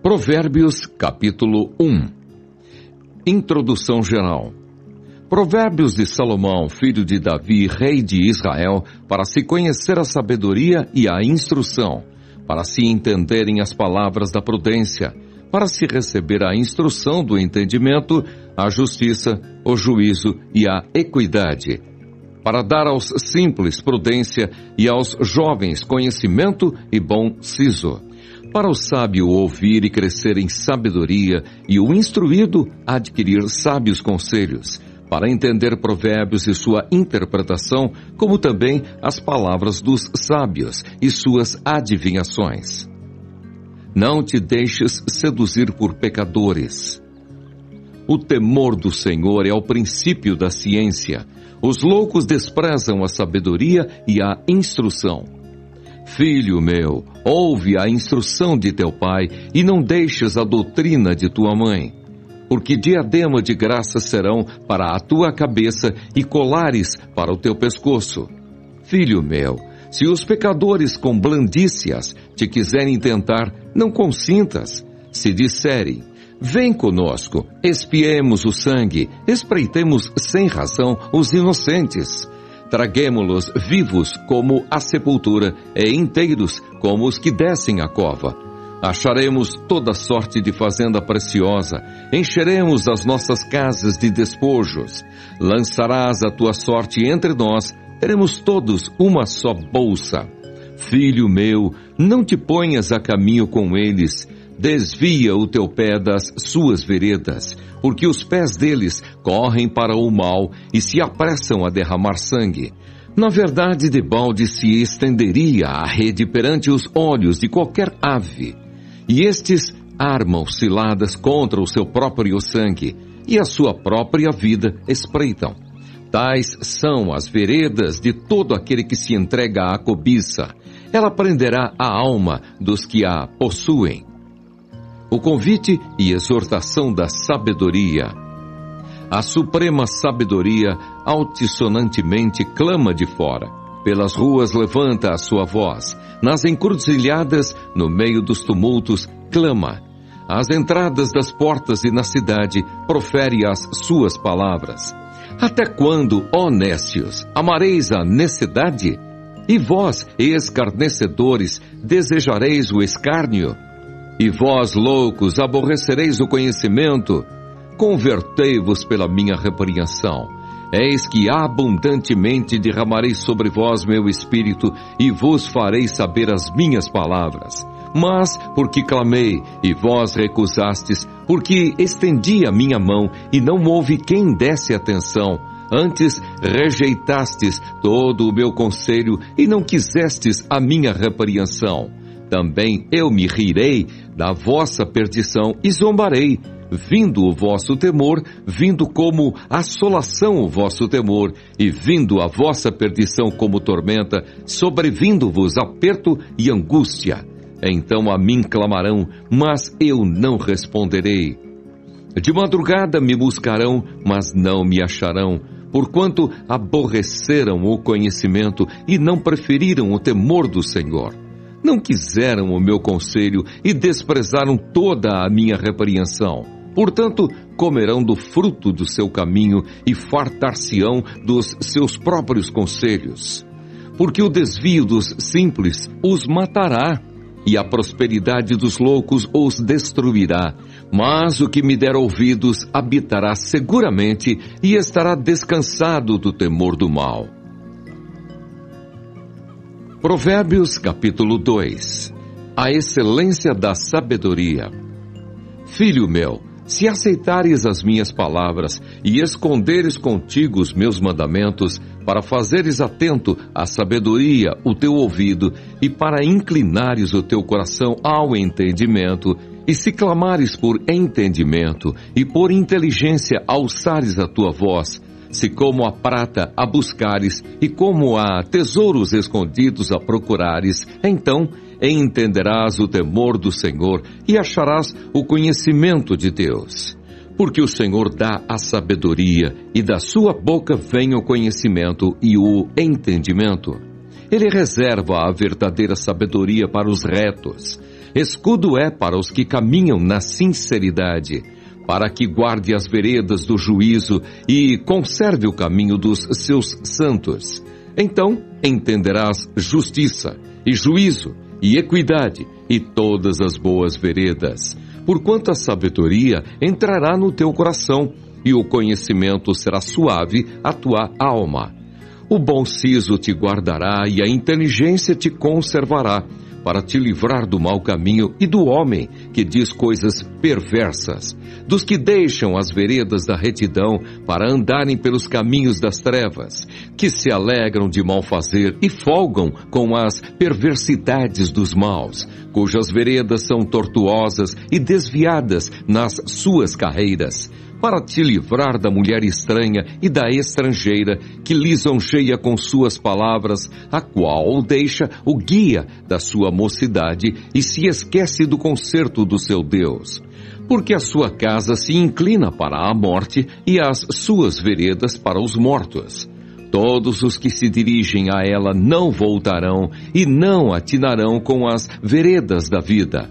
Provérbios, capítulo 1. Introdução geral. Provérbios de Salomão, filho de Davi, rei de Israel, para se conhecer a sabedoria e a instrução, para se entenderem as palavras da prudência, para se receber a instrução do entendimento, a justiça, o juízo e a equidade, para dar aos simples prudência e aos jovens conhecimento e bom siso, para o sábio ouvir e crescer em sabedoria e o instruído adquirir sábios conselhos, para entender provérbios e sua interpretação, como também as palavras dos sábios e suas adivinhações. Não te deixes seduzir por pecadores. O temor do Senhor é o princípio da ciência. Os loucos desprezam a sabedoria e a instrução. Filho meu, ouve a instrução de teu pai e não deixes a doutrina de tua mãe, porque diadema de graça serão para a tua cabeça e colares para o teu pescoço. Filho meu, se os pecadores com blandícias te quiserem tentar, não consintas. Se disserem, vem conosco, espiemos o sangue, espreitemos sem razão os inocentes. Traguemo-los vivos como a sepultura e inteiros como os que descem a cova. Acharemos toda sorte de fazenda preciosa, encheremos as nossas casas de despojos. Lançarás a tua sorte entre nós, teremos todos uma só bolsa. Filho meu, não te ponhas a caminho com eles, desvia o teu pé das suas veredas, porque os pés deles correm para o mal e se apressam a derramar sangue. Na verdade, debalde se estenderia a rede perante os olhos de qualquer ave, e estes armam ciladas contra o seu próprio sangue, e a sua própria vida espreitam. Tais são as veredas de todo aquele que se entrega à cobiça. Ela prenderá a alma dos que a possuem. O convite e exortação da sabedoria. A suprema sabedoria altissonantemente clama de fora. Pelas ruas levanta a sua voz. Nas encruzilhadas, no meio dos tumultos, clama. Às entradas das portas e na cidade, profere as suas palavras. Até quando, ó nécios, amareis a necessidade? E vós, escarnecedores, desejareis o escárnio? E vós, loucos, aborrecereis o conhecimento? Convertei-vos pela minha repreensão. Eis que abundantemente derramarei sobre vós meu espírito e vos farei saber as minhas palavras. Mas, porque clamei e vós recusastes, porque estendi a minha mão e não houve quem desse atenção, antes rejeitastes todo o meu conselho e não quisestes a minha repreensão. Também eu me rirei da vossa perdição e zombarei, vindo o vosso temor, vindo como assolação o vosso temor, e vindo a vossa perdição como tormenta, sobrevindo-vos aperto e angústia. Então a mim clamarão, mas eu não responderei. De madrugada me buscarão, mas não me acharão, porquanto aborreceram o conhecimento e não preferiram o temor do Senhor. Não quiseram o meu conselho e desprezaram toda a minha repreensão. Portanto, comerão do fruto do seu caminho e fartar-se-ão dos seus próprios conselhos. Porque o desvio dos simples os matará, e a prosperidade dos loucos os destruirá. Mas o que me der ouvidos habitará seguramente e estará descansado do temor do mal. Provérbios, capítulo 2. A excelência da sabedoria. Filho meu, se aceitares as minhas palavras e esconderes contigo os meus mandamentos, para fazeres atento à sabedoria o teu ouvido e para inclinares o teu coração ao entendimento, e se clamares por entendimento e por inteligência alçares a tua voz, se como a prata a buscares e como a tesouros escondidos a procurares, então entenderás o temor do Senhor e acharás o conhecimento de Deus. Porque o Senhor dá a sabedoria e da sua boca vem o conhecimento e o entendimento. Ele reserva a verdadeira sabedoria para os retos. Escudo é para os que caminham na sinceridade, para que guarde as veredas do juízo e conserve o caminho dos seus santos. Então entenderás justiça e juízo e equidade e todas as boas veredas. Porquanto a sabedoria entrará no teu coração e o conhecimento será suave à tua alma. O bom siso te guardará e a inteligência te conservará, para te livrar do mau caminho e do homem que diz coisas perversas, dos que deixam as veredas da retidão para andarem pelos caminhos das trevas, que se alegram de mal fazer e folgam com as perversidades dos maus, cujas veredas são tortuosas e desviadas nas suas carreiras, para te livrar da mulher estranha e da estrangeira, que lisonjeia com suas palavras, a qual deixa o guia da sua mocidade e se esquece do conserto do seu Deus. Porque a sua casa se inclina para a morte e as suas veredas para os mortos. Todos os que se dirigem a ela não voltarão e não atinarão com as veredas da vida.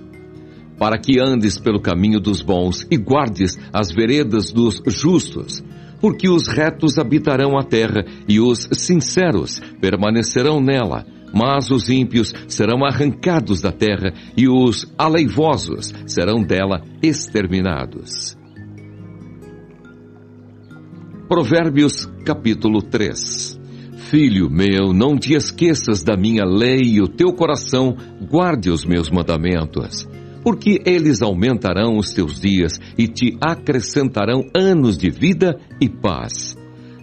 Para que andes pelo caminho dos bons e guardes as veredas dos justos, porque os retos habitarão a terra e os sinceros permanecerão nela, mas os ímpios serão arrancados da terra e os aleivosos serão dela exterminados. Provérbios capítulo 3. Filho meu, não te esqueças da minha lei e o teu coração guarde os meus mandamentos, porque eles aumentarão os teus dias e te acrescentarão anos de vida e paz.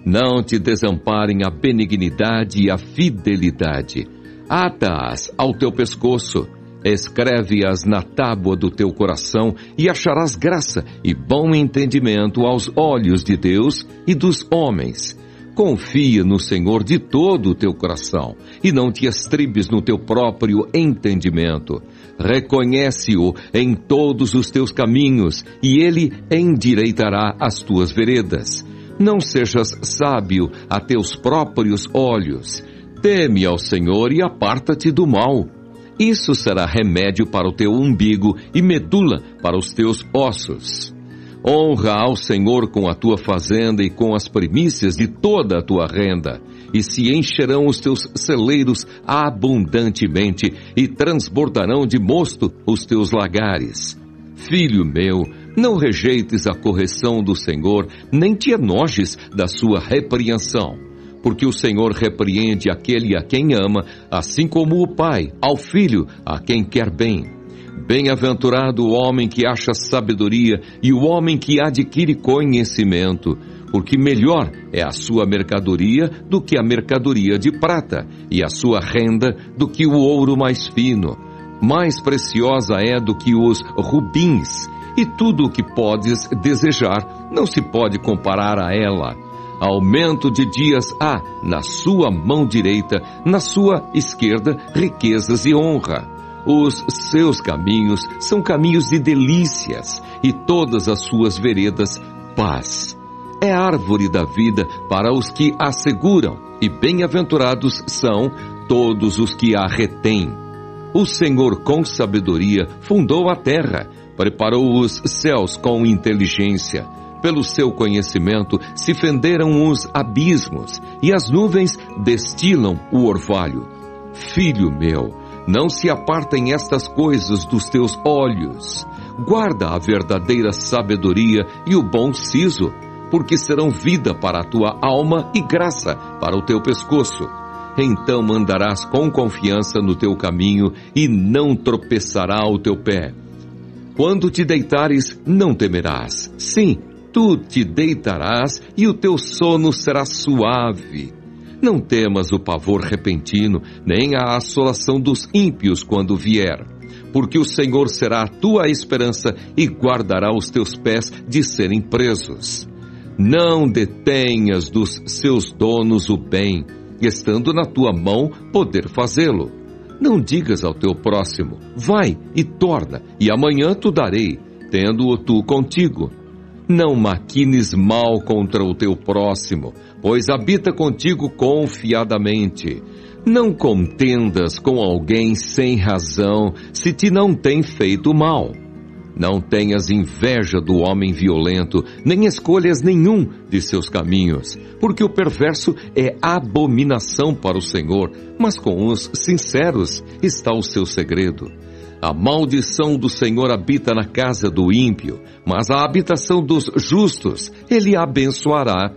Não te desamparem a benignidade e a fidelidade. Ata-as ao teu pescoço, escreve-as na tábua do teu coração e acharás graça e bom entendimento aos olhos de Deus e dos homens. Confia no Senhor de todo o teu coração e não te estribes no teu próprio entendimento. Reconhece-o em todos os teus caminhos e ele endireitará as tuas veredas. Não sejas sábio a teus próprios olhos. Teme ao Senhor e aparta-te do mal. Isso será remédio para o teu umbigo e medula para os teus ossos. Honra ao Senhor com a tua fazenda e com as primícias de toda a tua renda, e se encherão os teus celeiros abundantemente, e transbordarão de mosto os teus lagares. Filho meu, não rejeites a correção do Senhor, nem te enojes da sua repreensão, porque o Senhor repreende aquele a quem ama, assim como o pai ao filho a quem quer bem. Bem-aventurado o homem que acha sabedoria e o homem que adquire conhecimento, porque melhor é a sua mercadoria do que a mercadoria de prata, e a sua renda do que o ouro mais fino. Mais preciosa é do que os rubins, e tudo o que podes desejar não se pode comparar a ela. Aumento de dias há na sua mão direita, na sua esquerda riquezas e honra. Os seus caminhos são caminhos de delícias, e todas as suas veredas paz. É árvore da vida para os que a seguram, e bem-aventurados são todos os que a retêm. O Senhor com sabedoria fundou a terra, preparou os céus com inteligência. Pelo seu conhecimento se fenderam os abismos, e as nuvens destilam o orvalho. Filho meu, não se apartem estas coisas dos teus olhos. Guarda a verdadeira sabedoria e o bom siso, porque serão vida para a tua alma e graça para o teu pescoço. Então andarás com confiança no teu caminho e não tropeçará o teu pé. Quando te deitares, não temerás. Sim, tu te deitarás e o teu sono será suave. Não temas o pavor repentino, nem a assolação dos ímpios quando vier, porque o Senhor será a tua esperança e guardará os teus pés de serem presos. Não detenhas dos seus donos o bem, estando na tua mão poder fazê-lo. Não digas ao teu próximo, vai e torna, e amanhã te darei, tendo-o tu contigo. Não maquines mal contra o teu próximo, pois habita contigo confiadamente. Não contendas com alguém sem razão, se te não tem feito mal. Não tenhas inveja do homem violento, nem escolhas nenhum de seus caminhos, porque o perverso é abominação para o Senhor, mas com os sinceros está o seu segredo. A maldição do Senhor habita na casa do ímpio, mas a habitação dos justos ele abençoará.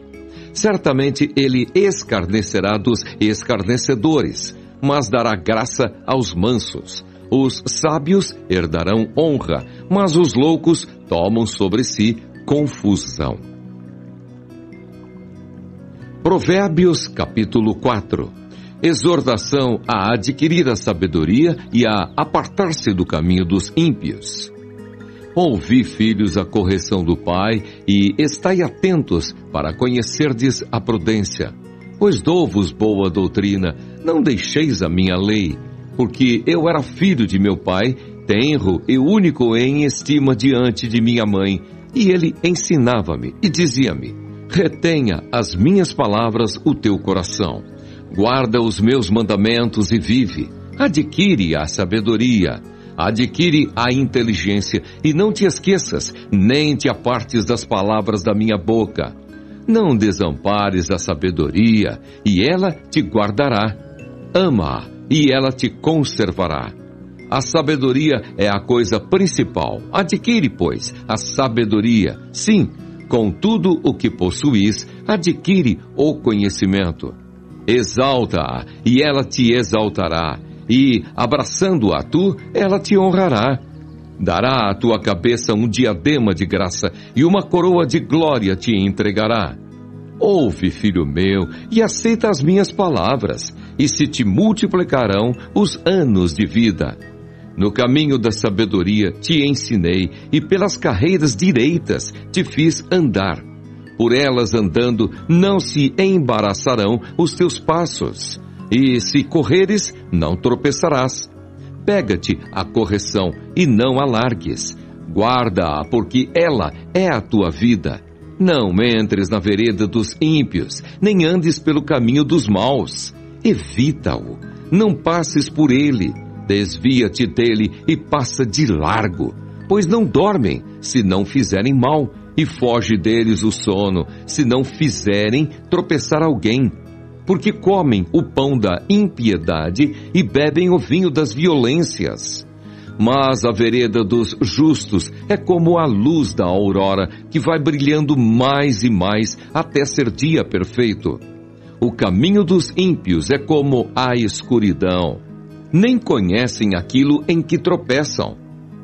Certamente ele escarnecerá dos escarnecedores, mas dará graça aos mansos. Os sábios herdarão honra, mas os loucos tomam sobre si confusão. Provérbios capítulo 4. Exortação a adquirir a sabedoria e a apartar-se do caminho dos ímpios. Ouvi, filhos, a correção do pai, e estai atentos para conhecerdes a prudência. Pois dou-vos boa doutrina, não deixeis a minha lei, porque eu era filho de meu pai, tenro e único em estima diante de minha mãe, e ele ensinava-me e dizia-me: retenha as minhas palavras o teu coração, guarda os meus mandamentos e vive, adquire a sabedoria, adquire a inteligência, e não te esqueças, nem te apartes das palavras da minha boca. Não desampares a sabedoria, e ela te guardará. Ama-a, e ela te conservará. A sabedoria é a coisa principal. Adquire, pois, a sabedoria. Sim, com tudo o que possuís, adquire o conhecimento. Exalta-a, e ela te exaltará. E, abraçando-a tu, ela te honrará. Dará à tua cabeça um diadema de graça, e uma coroa de glória te entregará. Ouve, filho meu, e aceita as minhas palavras, e se te multiplicarão os anos de vida. No caminho da sabedoria te ensinei, e pelas carreiras direitas te fiz andar. Por elas andando, não se embaraçarão os teus passos, e se correres, não tropeçarás. Pega-te a correção e não a largues. Guarda-a, porque ela é a tua vida. Não entres na vereda dos ímpios, nem andes pelo caminho dos maus. Evita-o, não passes por ele. Desvia-te dele e passa de largo, pois não dormem se não fizerem mal, e foge deles o sono, se não fizerem tropeçar alguém. Porque comem o pão da impiedade e bebem o vinho das violências. Mas a vereda dos justos é como a luz da aurora, que vai brilhando mais e mais até ser dia perfeito. O caminho dos ímpios é como a escuridão. Nem conhecem aquilo em que tropeçam.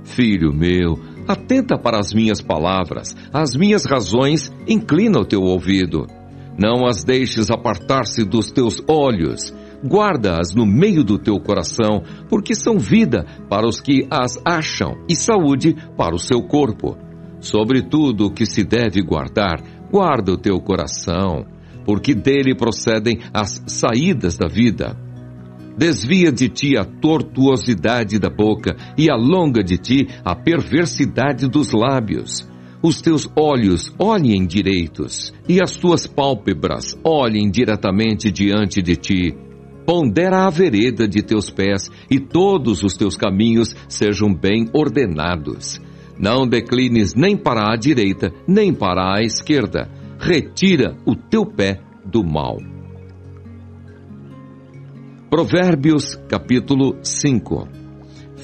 Filho meu, atenta para as minhas palavras, as minhas razões, inclina o teu ouvido. Não as deixes apartar-se dos teus olhos, guarda-as no meio do teu coração, porque são vida para os que as acham e saúde para o seu corpo. Sobre tudo o que se deve guardar, guarda o teu coração, porque dele procedem as saídas da vida. Desvia de ti a tortuosidade da boca e alonga de ti a perversidade dos lábios. Os teus olhos olhem direitos, e as tuas pálpebras olhem diretamente diante de ti. Pondera a vereda de teus pés, e todos os teus caminhos sejam bem ordenados. Não declines nem para a direita, nem para a esquerda. Retira o teu pé do mal. Provérbios capítulo 5.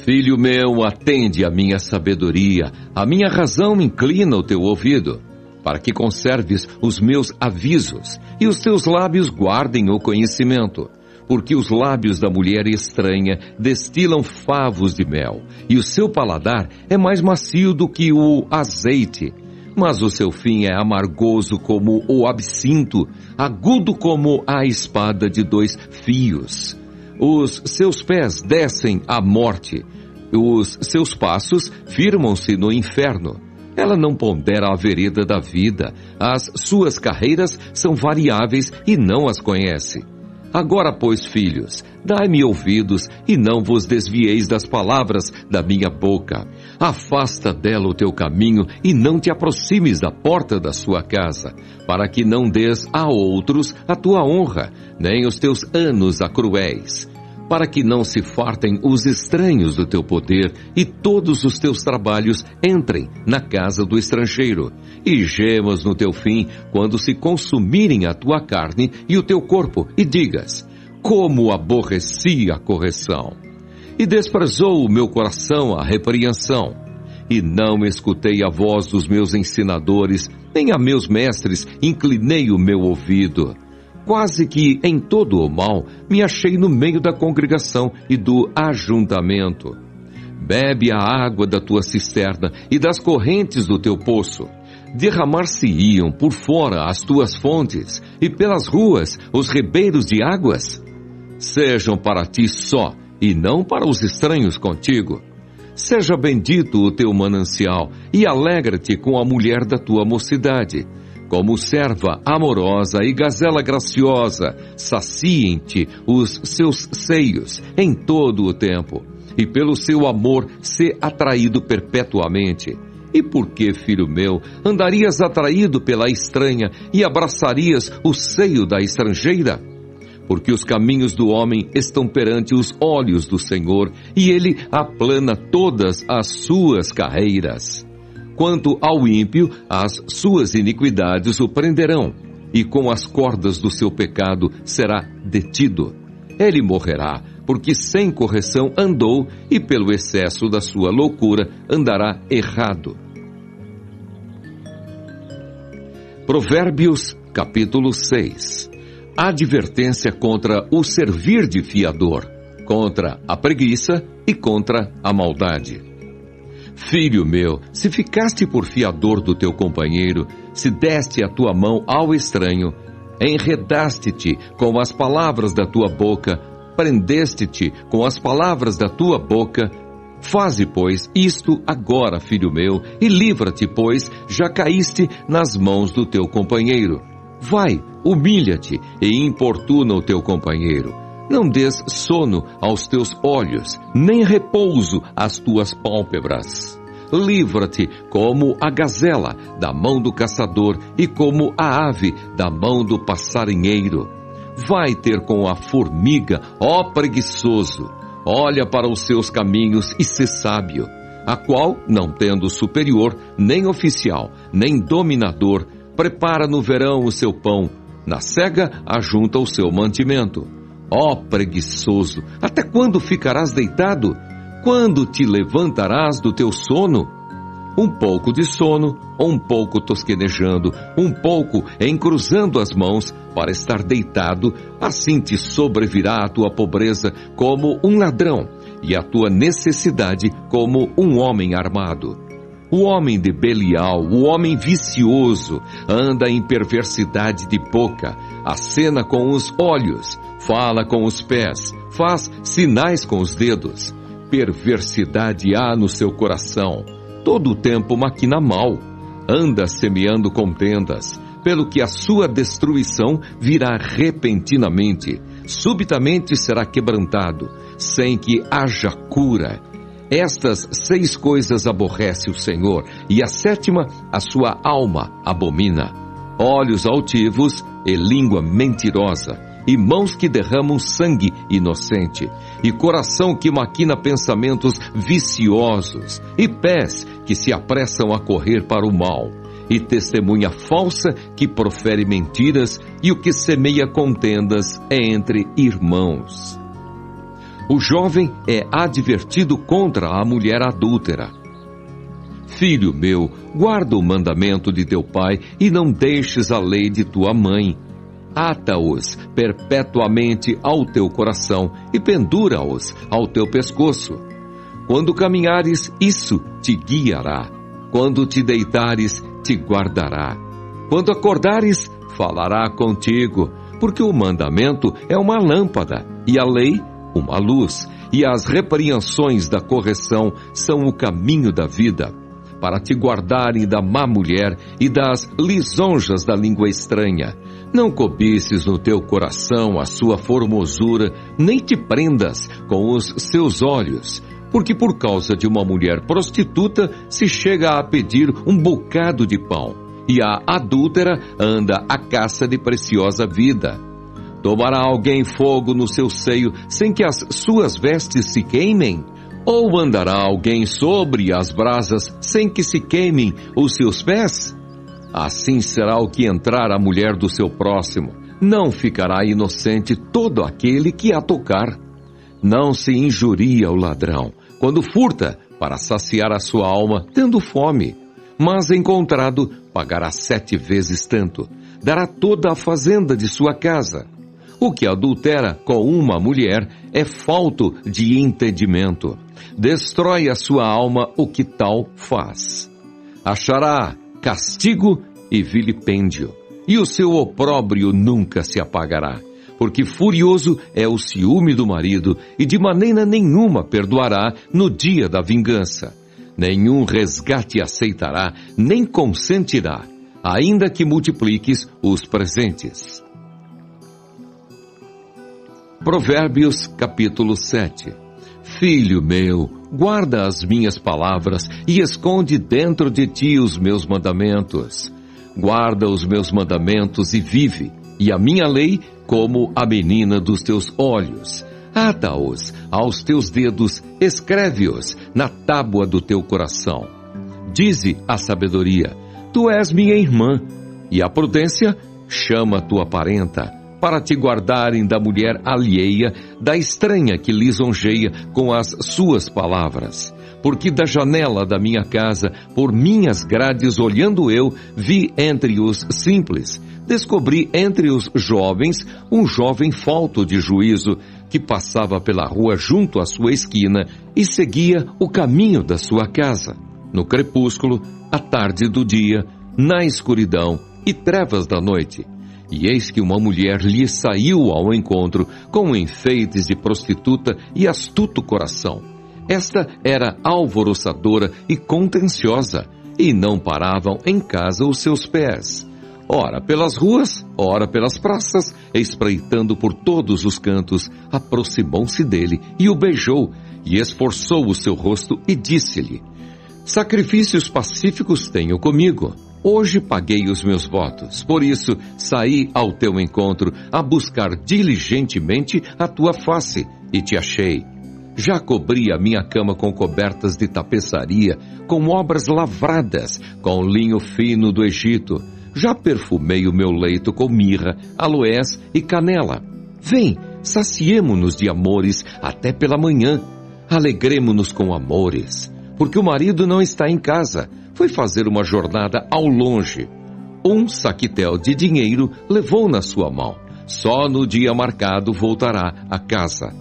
Filho meu, atende a minha sabedoria, a minha razão inclina o teu ouvido, para que conserves os meus avisos, e os teus lábios guardem o conhecimento. Porque os lábios da mulher estranha destilam favos de mel, e o seu paladar é mais macio do que o azeite. Mas o seu fim é amargoso como o absinto, agudo como a espada de 2 fios. Os seus pés descem à morte, os seus passos firmam-se no inferno. Ela não pondera a vereda da vida, as suas carreiras são variáveis e não as conhece. Agora, pois, filhos, dai-me ouvidos e não vos desvieis das palavras da minha boca. Afasta dela o teu caminho e não te aproximes da porta da sua casa, para que não des a outros a tua honra, nem os teus anos a cruéis, para que não se fartem os estranhos do teu poder e todos os teus trabalhos entrem na casa do estrangeiro, e gemas no teu fim quando se consumirem a tua carne e o teu corpo, e digas: como aborreci a correção, e desprezou o meu coração a repreensão, e não escutei a voz dos meus ensinadores, nem a meus mestres inclinei o meu ouvido. Quase que em todo o mal me achei no meio da congregação e do ajuntamento. Bebe a água da tua cisterna e das correntes do teu poço. Derramar-se-iam por fora as tuas fontes, e pelas ruas os ribeiros de águas. Sejam para ti só, e não para os estranhos contigo. Seja bendito o teu manancial, e alegra-te com a mulher da tua mocidade. Como serva amorosa e gazela graciosa, saciem-te os seus seios em todo o tempo, e pelo seu amor ser atraído perpetuamente. E por que, filho meu, andarias atraído pela estranha e abraçarias o seio da estrangeira? Porque os caminhos do homem estão perante os olhos do Senhor, e ele aplana todas as suas carreiras. Quanto ao ímpio, as suas iniquidades o prenderão, e com as cordas do seu pecado será detido. Ele morrerá, porque sem correção andou, e pelo excesso da sua loucura andará errado. Provérbios, capítulo 6. Advertência contra o servir de fiador, contra a preguiça e contra a maldade. Filho meu, se ficaste por fiador do teu companheiro, se deste a tua mão ao estranho, enredaste-te com as palavras da tua boca, prendeste-te com as palavras da tua boca, faze, pois, isto agora, filho meu, e livra-te, pois, já caíste nas mãos do teu companheiro. Vai, humilha-te e importuna o teu companheiro. Não des sono aos teus olhos, nem repouso às tuas pálpebras. Livra-te como a gazela da mão do caçador e como a ave da mão do passarinheiro. Vai ter com a formiga, ó preguiçoso, olha para os seus caminhos e sê sábio, a qual, não tendo superior, nem oficial, nem dominador, prepara no verão o seu pão, na cega ajunta o seu mantimento. Ó preguiçoso, até quando ficarás deitado? Quando te levantarás do teu sono? Um pouco de sono, um pouco tosquenejando, um pouco encruzando as mãos para estar deitado, assim te sobrevirá a tua pobreza como um ladrão, e a tua necessidade como um homem armado. O homem de Belial, o homem vicioso, anda em perversidade de boca, acena com os olhos, fala com os pés, faz sinais com os dedos. Perversidade há no seu coração, todo o tempo maquina mal, anda semeando contendas, pelo que a sua destruição virá repentinamente, subitamente será quebrantado, sem que haja cura. Estas 6 coisas aborrece o Senhor, e a 7ª a sua alma abomina: olhos altivos e língua mentirosa, e mãos que derramam sangue inocente, e coração que maquina pensamentos viciosos, e pés que se apressam a correr para o mal, e testemunha falsa que profere mentiras, e o que semeia contendas entre irmãos. O jovem é advertido contra a mulher adúltera. Filho meu, guarda o mandamento de teu pai e não deixes a lei de tua mãe. Ata-os perpetuamente ao teu coração e pendura-os ao teu pescoço. Quando caminhares, isso te guiará. Quando te deitares, te guardará. Quando acordares, falará contigo, porque o mandamento é uma lâmpada e a lei uma luz, e as repreensões da correção são o caminho da vida, para te guardarem da má mulher e das lisonjas da língua estranha. Não cobices no teu coração a sua formosura, nem te prendas com os seus olhos, porque por causa de uma mulher prostituta se chega a pedir um bocado de pão, e a adúltera anda à caça de preciosa vida. Tomará alguém fogo no seu seio sem que as suas vestes se queimem? Ou andará alguém sobre as brasas sem que se queimem os seus pés? Assim será o que entrar a mulher do seu próximo. Não ficará inocente todo aquele que a tocar. Não se injuria o ladrão quando furta para saciar a sua alma, tendo fome. Mas encontrado, pagará 7 vezes tanto. Dará toda a fazenda de sua casa. O que adultera com uma mulher é falto de entendimento. Destrói a sua alma o que tal faz. Achará castigo e vilipêndio, e o seu opróbrio nunca se apagará, porque furioso é o ciúme do marido, e de maneira nenhuma perdoará no dia da vingança. Nenhum resgate aceitará, nem consentirá, ainda que multipliques os presentes. Provérbios capítulo 7. Filho meu, guarda as minhas palavras e esconde dentro de ti os meus mandamentos. Guarda os meus mandamentos e vive, e a minha lei como a menina dos teus olhos. Ata-os aos teus dedos, escreve-os na tábua do teu coração. Dize a sabedoria, tu és minha irmã, e a prudência chama tua parenta, para te guardarem da mulher alheia, da estranha que lisonjeia com as suas palavras. Porque da janela da minha casa, por minhas grades olhando eu, vi entre os simples, descobri entre os jovens um jovem falto de juízo, que passava pela rua junto à sua esquina e seguia o caminho da sua casa. No crepúsculo, à tarde do dia, na escuridão e trevas da noite. E eis que uma mulher lhe saiu ao encontro, com enfeites de prostituta e astuto coração. Esta era alvoroçadora e contenciosa, e não paravam em casa os seus pés. Ora pelas ruas, ora pelas praças, espreitando por todos os cantos, aproximou-se dele e o beijou, e esforçou o seu rosto e disse-lhe, sacrifícios pacíficos tenho comigo. Hoje paguei os meus votos, por isso saí ao teu encontro a buscar diligentemente a tua face, e te achei. Já cobri a minha cama com cobertas de tapeçaria, com obras lavradas, com linho fino do Egito. Já perfumei o meu leito com mirra, aloés e canela. Vem, saciemo-nos de amores até pela manhã. Alegremo-nos com amores, porque o marido não está em casa. Foi fazer uma jornada ao longe. Um saquitel de dinheiro levou na sua mão. Só no dia marcado voltará a casa.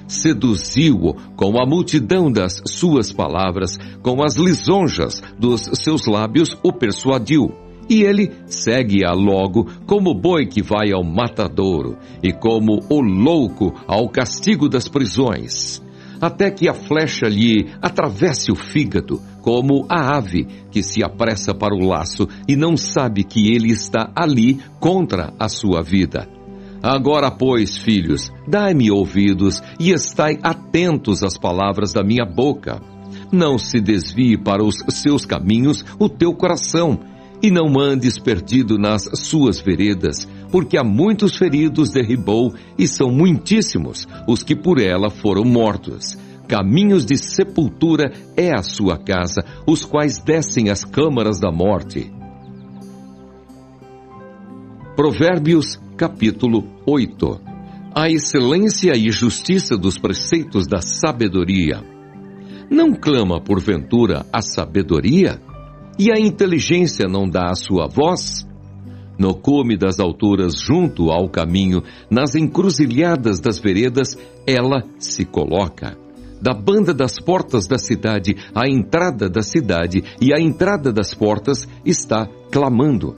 Seduziu-o com a multidão das suas palavras, com as lisonjas dos seus lábios o persuadiu. E ele segue-a logo como boi que vai ao matadouro, e como o louco ao castigo das prisões. Até que a flecha lhe atravesse o fígado, como a ave que se apressa para o laço e não sabe que ele está ali contra a sua vida. Agora, pois, filhos, dai-me ouvidos e estai atentos às palavras da minha boca. Não se desvie para os seus caminhos o teu coração, e não andes perdido nas suas veredas, porque há muitos feridos derribou, e são muitíssimos os que por ela foram mortos. Caminhos de sepultura é a sua casa, os quais descem às câmaras da morte. Provérbios capítulo 8. A excelência e justiça dos preceitos da sabedoria. Não clama porventura a sabedoria? E a inteligência não dá a sua voz? No cume das alturas, junto ao caminho, nas encruzilhadas das veredas, ela se coloca. Da banda das portas da cidade, à entrada da cidade e à entrada das portas, está clamando.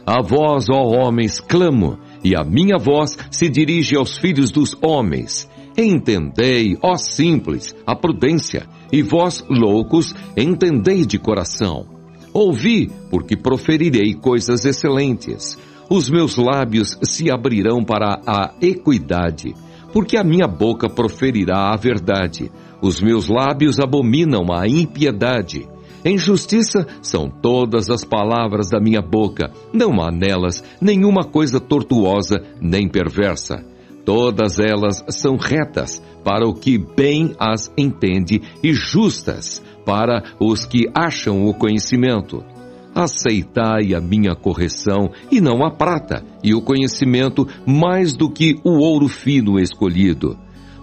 A vós, ó homens, clamo, e a minha voz se dirige aos filhos dos homens. Entendei, ó simples, a prudência, e vós, loucos, entendei de coração. Ouvi, porque proferirei coisas excelentes. Os meus lábios se abrirão para a equidade, porque a minha boca proferirá a verdade. Os meus lábios abominam a impiedade. Em justiça são todas as palavras da minha boca, não há nelas nenhuma coisa tortuosa nem perversa. Todas elas são retas para o que bem as entende e justas para os que acham o conhecimento. Aceitai a minha correção e não a prata, e o conhecimento mais do que o ouro fino escolhido.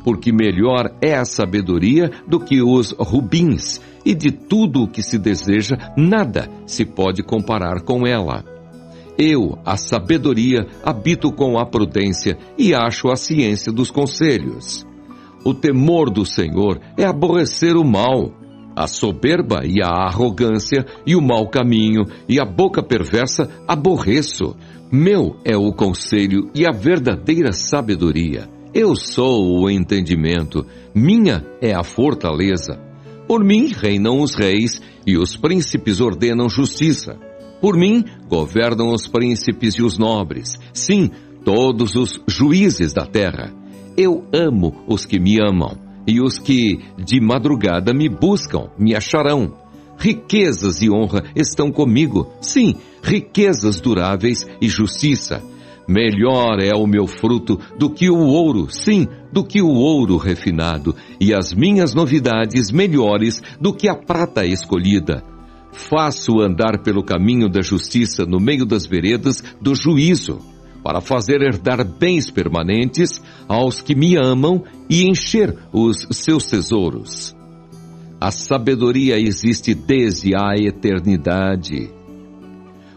Porque melhor é a sabedoria do que os rubins, e de tudo o que se deseja, nada se pode comparar com ela. Eu, a sabedoria, habito com a prudência e acho a ciência dos conselhos. O temor do Senhor é aborrecer o mal, a soberba e a arrogância e o mau caminho e a boca perversa aborreço. Meu é o conselho e a verdadeira sabedoria. Eu sou o entendimento, minha é a fortaleza. Por mim reinam os reis e os príncipes ordenam justiça. Por mim governam os príncipes e os nobres, sim, todos os juízes da terra. Eu amo os que me amam, e os que de madrugada me buscam me acharão. Riquezas e honra estão comigo, sim, riquezas duráveis e justiça. Melhor é o meu fruto do que o ouro, sim, do que o ouro refinado, e as minhas novidades melhores do que a prata escolhida. Faço andar pelo caminho da justiça no meio das veredas do juízo, para fazer herdar bens permanentes aos que me amam e encher os seus tesouros. A sabedoria existe desde a eternidade.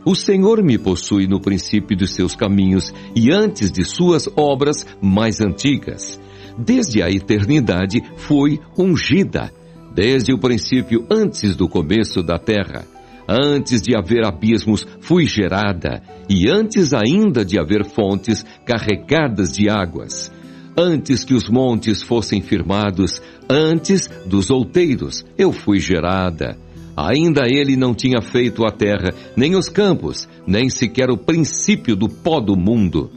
O Senhor me possui no princípio dos seus caminhos e antes de suas obras mais antigas. Desde a eternidade foi ungida, desde o princípio, antes do começo da terra. Antes de haver abismos, fui gerada, e antes ainda de haver fontes carregadas de águas. Antes que os montes fossem firmados, antes dos outeiros, eu fui gerada. Ainda ele não tinha feito a terra, nem os campos, nem sequer o princípio do pó do mundo.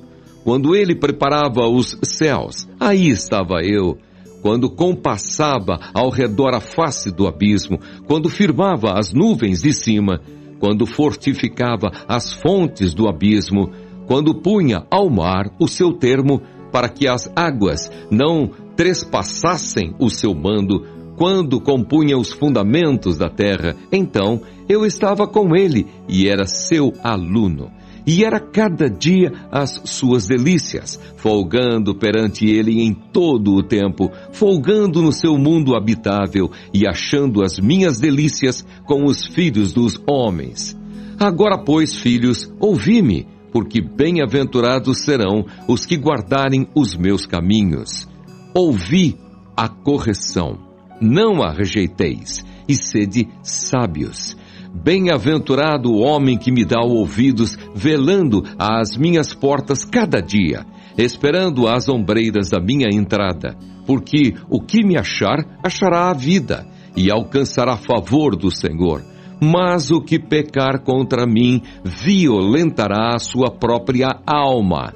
Quando ele preparava os céus, aí estava eu. Quando compassava ao redor a face do abismo, quando firmava as nuvens de cima, quando fortificava as fontes do abismo, quando punha ao mar o seu termo, para que as águas não trespassassem o seu mando, quando compunha os fundamentos da terra, então eu estava com ele e era seu aluno. E era cada dia as suas delícias, folgando perante ele em todo o tempo, folgando no seu mundo habitável e achando as minhas delícias com os filhos dos homens. Agora, pois, filhos, ouvi-me, porque bem-aventurados serão os que guardarem os meus caminhos. Ouvi a correção, não a rejeiteis, e sede sábios. Bem-aventurado o homem que me dá ouvidos, velando às minhas portas cada dia, esperando às ombreiras da minha entrada, porque o que me achar, achará a vida, e alcançará favor do Senhor. Mas o que pecar contra mim, violentará a sua própria alma.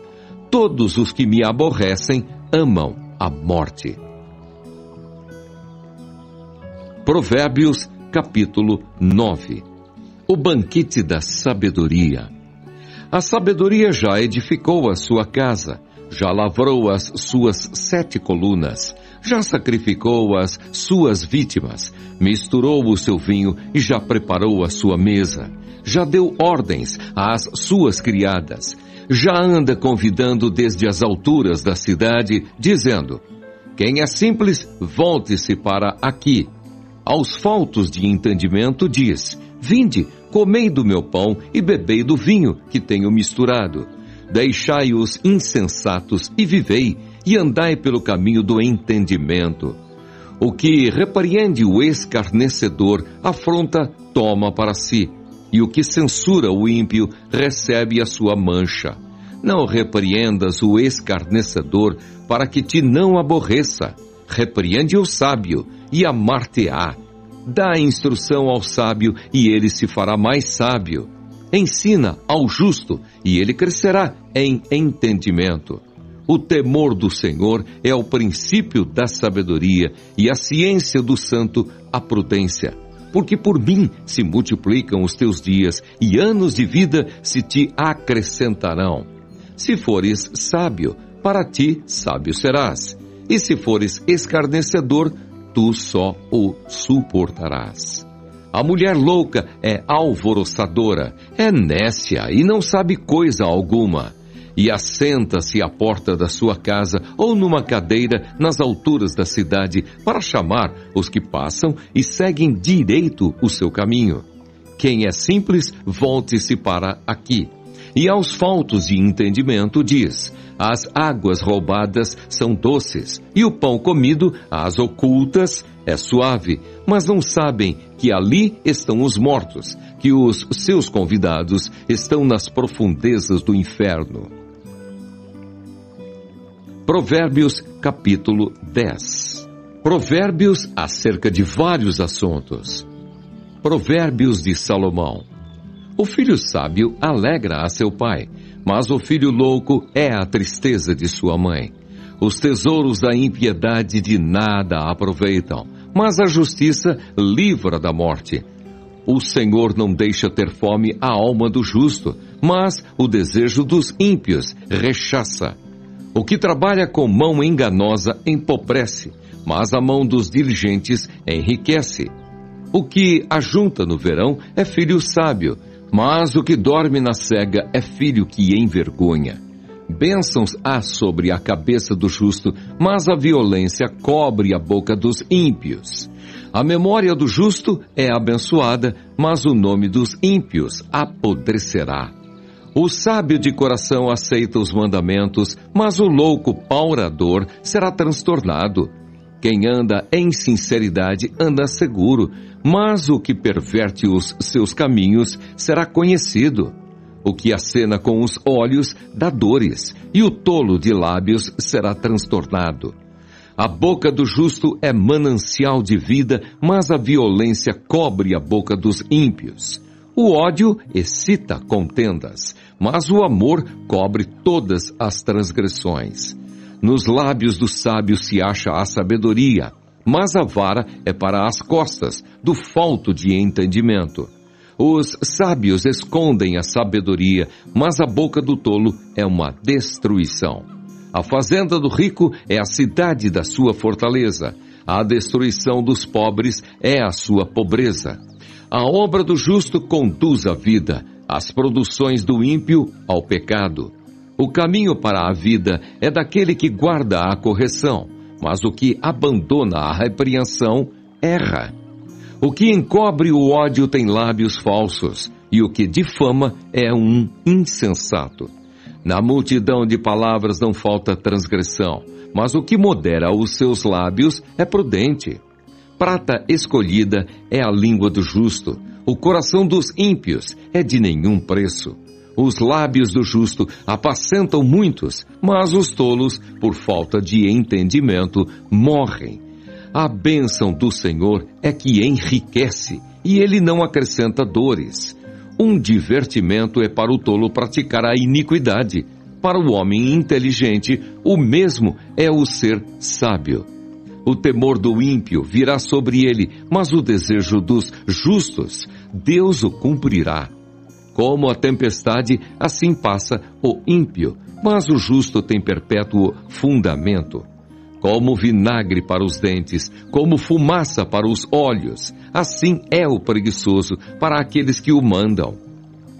Todos os que me aborrecem, amam a morte. Provérbios, capítulo 9. O banquete da sabedoria. A sabedoria já edificou a sua casa, já lavrou as suas 7 colunas, já sacrificou as suas vítimas, misturou o seu vinho e já preparou a sua mesa, já deu ordens às suas criadas, já anda convidando desde as alturas da cidade, dizendo: quem é simples, volte-se para aqui. Aos faltos de entendimento diz: vinde, comei do meu pão e bebei do vinho que tenho misturado. Deixai os insensatos e vivei, e andai pelo caminho do entendimento. O que repreende o escarnecedor, afronta, toma para si, e o que censura o ímpio, recebe a sua mancha. Não repreendas o escarnecedor, para que te não aborreça. Repreende o sábio, e amar-te-á. Dá instrução ao sábio, e ele se fará mais sábio. Ensina ao justo, e ele crescerá em entendimento. O temor do Senhor é o princípio da sabedoria, e a ciência do santo a prudência. Porque por mim se multiplicam os teus dias, e anos de vida se te acrescentarão. Se fores sábio, para ti sábio serás. E se fores escarnecedor, tu só o suportarás. A mulher louca é alvoroçadora, é nécia e não sabe coisa alguma. E assenta-se à porta da sua casa ou numa cadeira nas alturas da cidade para chamar os que passam e seguem direito o seu caminho. Quem é simples, volte-se para aqui. E aos faltos de entendimento diz: as águas roubadas são doces, e o pão comido, às ocultas, é suave, mas não sabem que ali estão os mortos, que os seus convidados estão nas profundezas do inferno. Provérbios, capítulo 10. Provérbios acerca de vários assuntos. Provérbios de Salomão. O filho sábio alegra a seu pai, mas o filho louco é a tristeza de sua mãe. Os tesouros da impiedade de nada aproveitam, mas a justiça livra da morte. O Senhor não deixa ter fome a alma do justo, mas o desejo dos ímpios rechaça. O que trabalha com mão enganosa empobrece, mas a mão dos diligentes enriquece. O que ajunta no verão é filho sábio, mas o que dorme na cega é filho que envergonha. Bênçãos há sobre a cabeça do justo, mas a violência cobre a boca dos ímpios. A memória do justo é abençoada, mas o nome dos ímpios apodrecerá. O sábio de coração aceita os mandamentos, mas o louco paurador será transtornado. Quem anda em sinceridade anda seguro, mas o que perverte os seus caminhos será conhecido. O que acena com os olhos dá dores, e o tolo de lábios será transtornado. A boca do justo é manancial de vida, mas a violência cobre a boca dos ímpios. O ódio excita contendas, mas o amor cobre todas as transgressões. Nos lábios do sábio se acha a sabedoria, mas a vara é para as costas do falto de entendimento. Os sábios escondem a sabedoria, mas a boca do tolo é uma destruição. A fazenda do rico é a cidade da sua fortaleza. A destruição dos pobres é a sua pobreza. A obra do justo conduz à vida, as produções do ímpio ao pecado. O caminho para a vida é daquele que guarda a correção, mas o que abandona a repreensão erra. O que encobre o ódio tem lábios falsos, e o que difama é um insensato. Na multidão de palavras não falta transgressão, mas o que modera os seus lábios é prudente. Prata escolhida é a língua do justo, o coração dos ímpios é de nenhum preço. Os lábios do justo apacentam muitos, mas os tolos, por falta de entendimento, morrem. A bênção do Senhor é que enriquece, e ele não acrescenta dores. Um divertimento é para o tolo praticar a iniquidade. Para o homem inteligente, o mesmo é o ser sábio. O temor do ímpio virá sobre ele, mas o desejo dos justos, Deus o cumprirá. Como a tempestade, assim passa o ímpio, mas o justo tem perpétuo fundamento. Como vinagre para os dentes, como fumaça para os olhos, assim é o preguiçoso para aqueles que o mandam.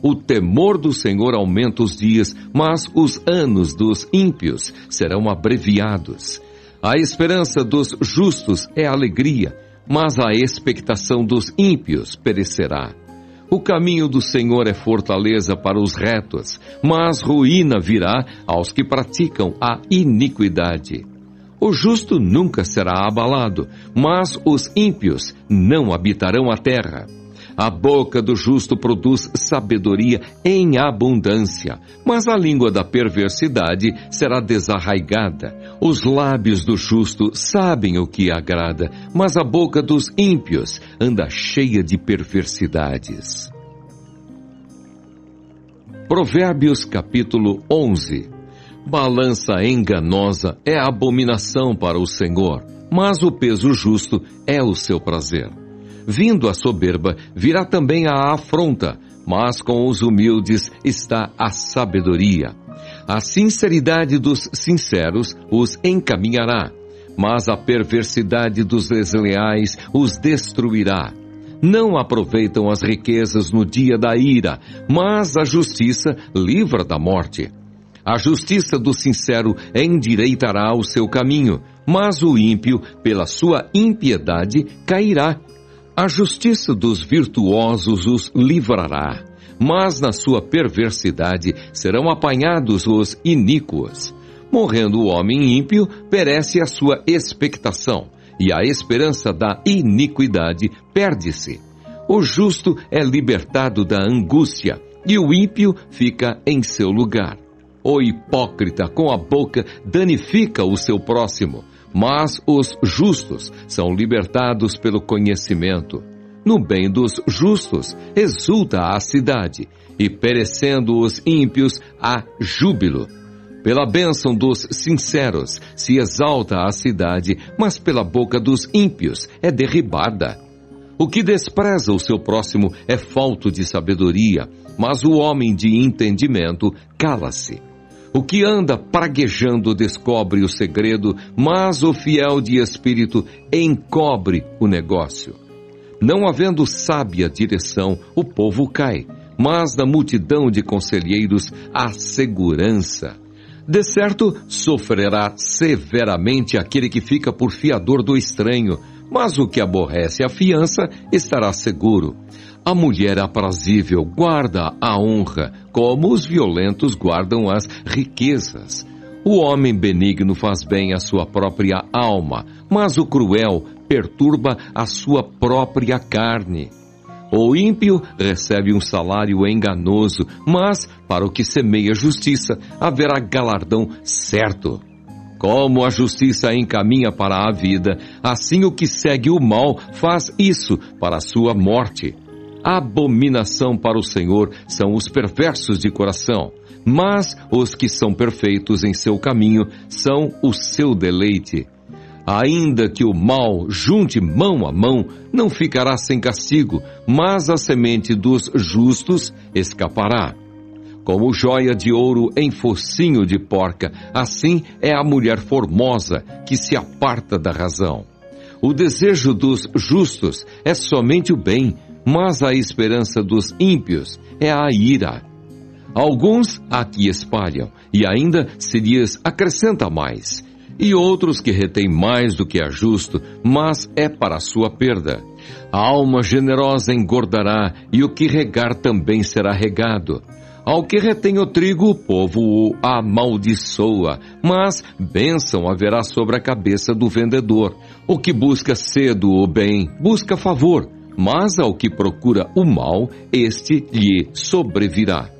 O temor do Senhor aumenta os dias, mas os anos dos ímpios serão abreviados. A esperança dos justos é alegria, mas a expectação dos ímpios perecerá. O caminho do Senhor é fortaleza para os retos, mas ruína virá aos que praticam a iniquidade. O justo nunca será abalado, mas os ímpios não habitarão a terra. A boca do justo produz sabedoria em abundância, mas a língua da perversidade será desarraigada. Os lábios do justo sabem o que agrada, mas a boca dos ímpios anda cheia de perversidades. Provérbios capítulo 11. Balança enganosa é abominação para o Senhor, mas o peso justo é o seu prazer. Vindo a soberba, virá também a afronta, mas com os humildes está a sabedoria. A sinceridade dos sinceros os encaminhará, mas a perversidade dos desleais os destruirá. Não aproveitam as riquezas no dia da ira, mas a justiça livra da morte. A justiça do sincero endireitará o seu caminho, mas o ímpio, pela sua impiedade, cairá. A justiça dos virtuosos os livrará, mas na sua perversidade serão apanhados os iníquos. Morrendo o homem ímpio, perece a sua expectação, e a esperança da iniquidade perde-se. O justo é libertado da angústia, e o ímpio fica em seu lugar. O hipócrita com a boca danifica o seu próximo, mas os justos são libertados pelo conhecimento. No bem dos justos exulta a cidade, e perecendo os ímpios há júbilo. Pela bênção dos sinceros se exalta a cidade, mas pela boca dos ímpios é derribada. O que despreza o seu próximo é falto de sabedoria, mas o homem de entendimento cala-se. O que anda praguejando descobre o segredo, mas o fiel de espírito encobre o negócio. Não havendo sábia direção, o povo cai, mas na multidão de conselheiros há segurança. De certo, sofrerá severamente aquele que fica por fiador do estranho, mas o que aborrece a fiança estará seguro. A mulher aprazível guarda a honra, como os violentos guardam as riquezas. O homem benigno faz bem à sua própria alma, mas o cruel perturba a sua própria carne. O ímpio recebe um salário enganoso, mas para o que semeia justiça haverá galardão certo. Como a justiça encaminha para a vida, assim o que segue o mal faz isso para a sua morte. Abominação para o Senhor são os perversos de coração, mas os que são perfeitos em seu caminho são o seu deleite. Ainda que o mal junte mão a mão, não ficará sem castigo, mas a semente dos justos escapará. Como joia de ouro em focinho de porca, assim é a mulher formosa que se aparta da razão. O desejo dos justos é somente o bem, mas a esperança dos ímpios é a ira. Alguns aqui espalham, e ainda se lhes acrescenta mais, e outros que retêm mais do que é justo, mas é para a sua perda. A alma generosa engordará, e o que regar também será regado. Ao que retém o trigo, o povo o amaldiçoa, mas bênção haverá sobre a cabeça do vendedor. O que busca cedo o bem, busca favor, mas ao que procura o mal, este lhe sobrevirá.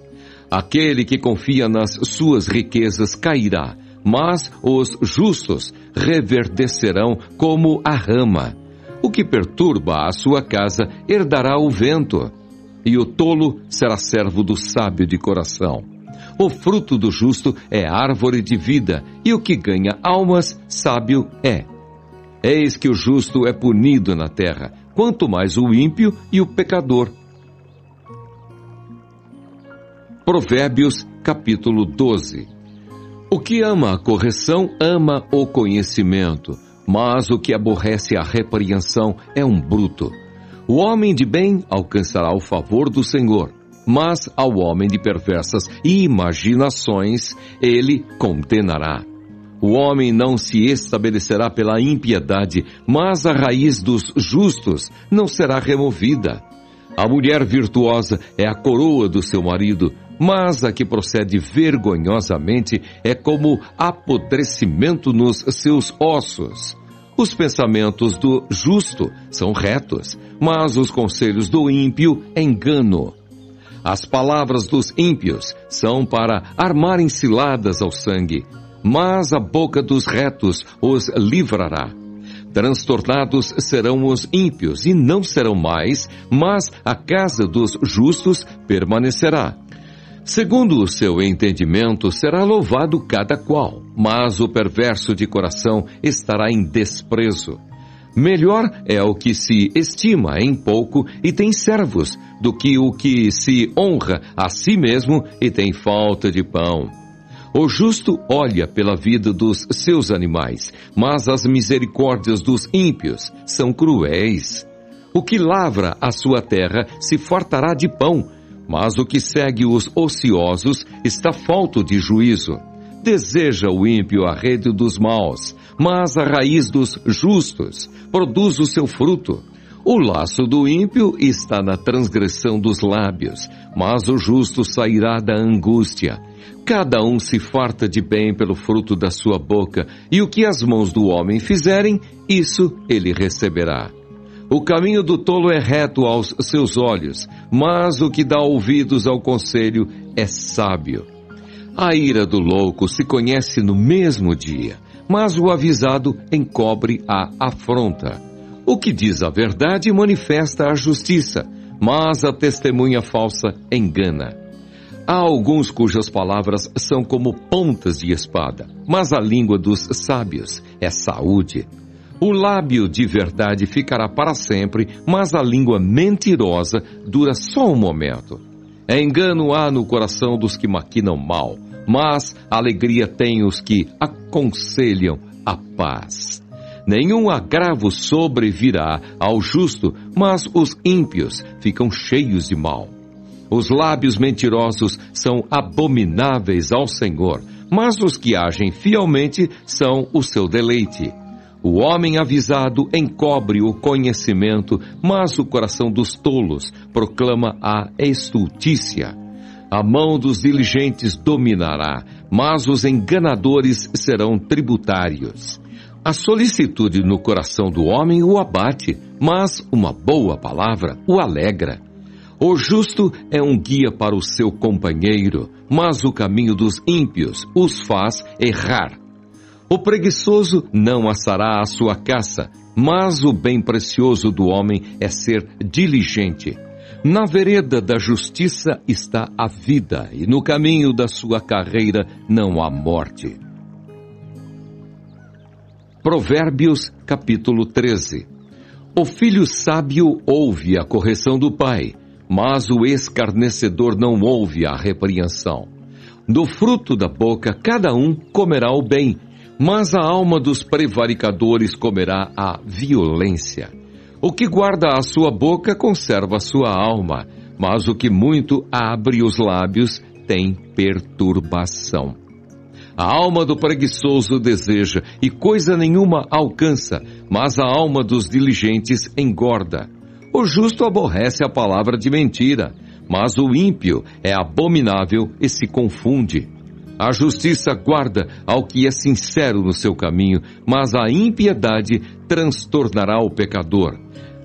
Aquele que confia nas suas riquezas cairá, mas os justos reverdecerão como a rama. O que perturba a sua casa herdará o vento, e o tolo será servo do sábio de coração. O fruto do justo é árvore de vida, e o que ganha almas, sábio é. Eis que o justo é punido na terra, quanto mais o ímpio e o pecador. Provérbios capítulo 12. O que ama a correção, ama o conhecimento, mas o que aborrece a repreensão é um bruto. O homem de bem alcançará o favor do Senhor, mas ao homem de perversas imaginações ele condenará. O homem não se estabelecerá pela impiedade, mas a raiz dos justos não será removida. A mulher virtuosa é a coroa do seu marido, mas a que procede vergonhosamente é como apodrecimento nos seus ossos. Os pensamentos do justo são retos, mas os conselhos do ímpio engano. As palavras dos ímpios são para armarem ciladas ao sangue, mas a boca dos retos os livrará. Transtornados serão os ímpios e não serão mais, mas a casa dos justos permanecerá. Segundo o seu entendimento será louvado cada qual, mas o perverso de coração estará em desprezo. Melhor é o que se estima em pouco e tem servos, do que o que se honra a si mesmo e tem falta de pão. O justo olha pela vida dos seus animais, mas as misericórdias dos ímpios são cruéis. O que lavra a sua terra se fartará de pão, mas o que segue os ociosos está falto de juízo. Deseja o ímpio a rede dos maus, mas a raiz dos justos produz o seu fruto. O laço do ímpio está na transgressão dos lábios, mas o justo sairá da angústia. Cada um se farta de bem pelo fruto da sua boca, e o que as mãos do homem fizerem, isso ele receberá. O caminho do tolo é reto aos seus olhos, mas o que dá ouvidos ao conselho é sábio. A ira do louco se conhece no mesmo dia, mas o avisado encobre a afronta. O que diz a verdade manifesta a justiça, mas a testemunha falsa engana. Há alguns cujas palavras são como pontas de espada, mas a língua dos sábios é saúde. O lábio de verdade ficará para sempre, mas a língua mentirosa dura só um momento. Engano há no coração dos que maquinam mal, mas alegria tem os que aconselham a paz. Nenhum agravo sobrevirá ao justo, mas os ímpios ficam cheios de mal. Os lábios mentirosos são abomináveis ao Senhor, mas os que agem fielmente são o seu deleite. O homem avisado encobre o conhecimento, mas o coração dos tolos proclama a estultícia. A mão dos diligentes dominará, mas os enganadores serão tributários. A solicitude no coração do homem o abate, mas uma boa palavra o alegra. O justo é um guia para o seu companheiro, mas o caminho dos ímpios os faz errar. O preguiçoso não assará a sua caça, mas o bem precioso do homem é ser diligente. Na vereda da justiça está a vida, e no caminho da sua carreira não há morte. Provérbios, capítulo 13. O filho sábio ouve a correção do pai, mas o escarnecedor não ouve a repreensão. Do fruto da boca cada um comerá o bem, mas a alma dos prevaricadores comerá a violência. O que guarda a sua boca conserva a sua alma, mas o que muito abre os lábios tem perturbação. A alma do preguiçoso deseja e coisa nenhuma alcança, mas a alma dos diligentes engorda. O justo aborrece a palavra de mentira, mas o ímpio é abominável e se confunde. A justiça guarda ao que é sincero no seu caminho, mas a impiedade transtornará o pecador.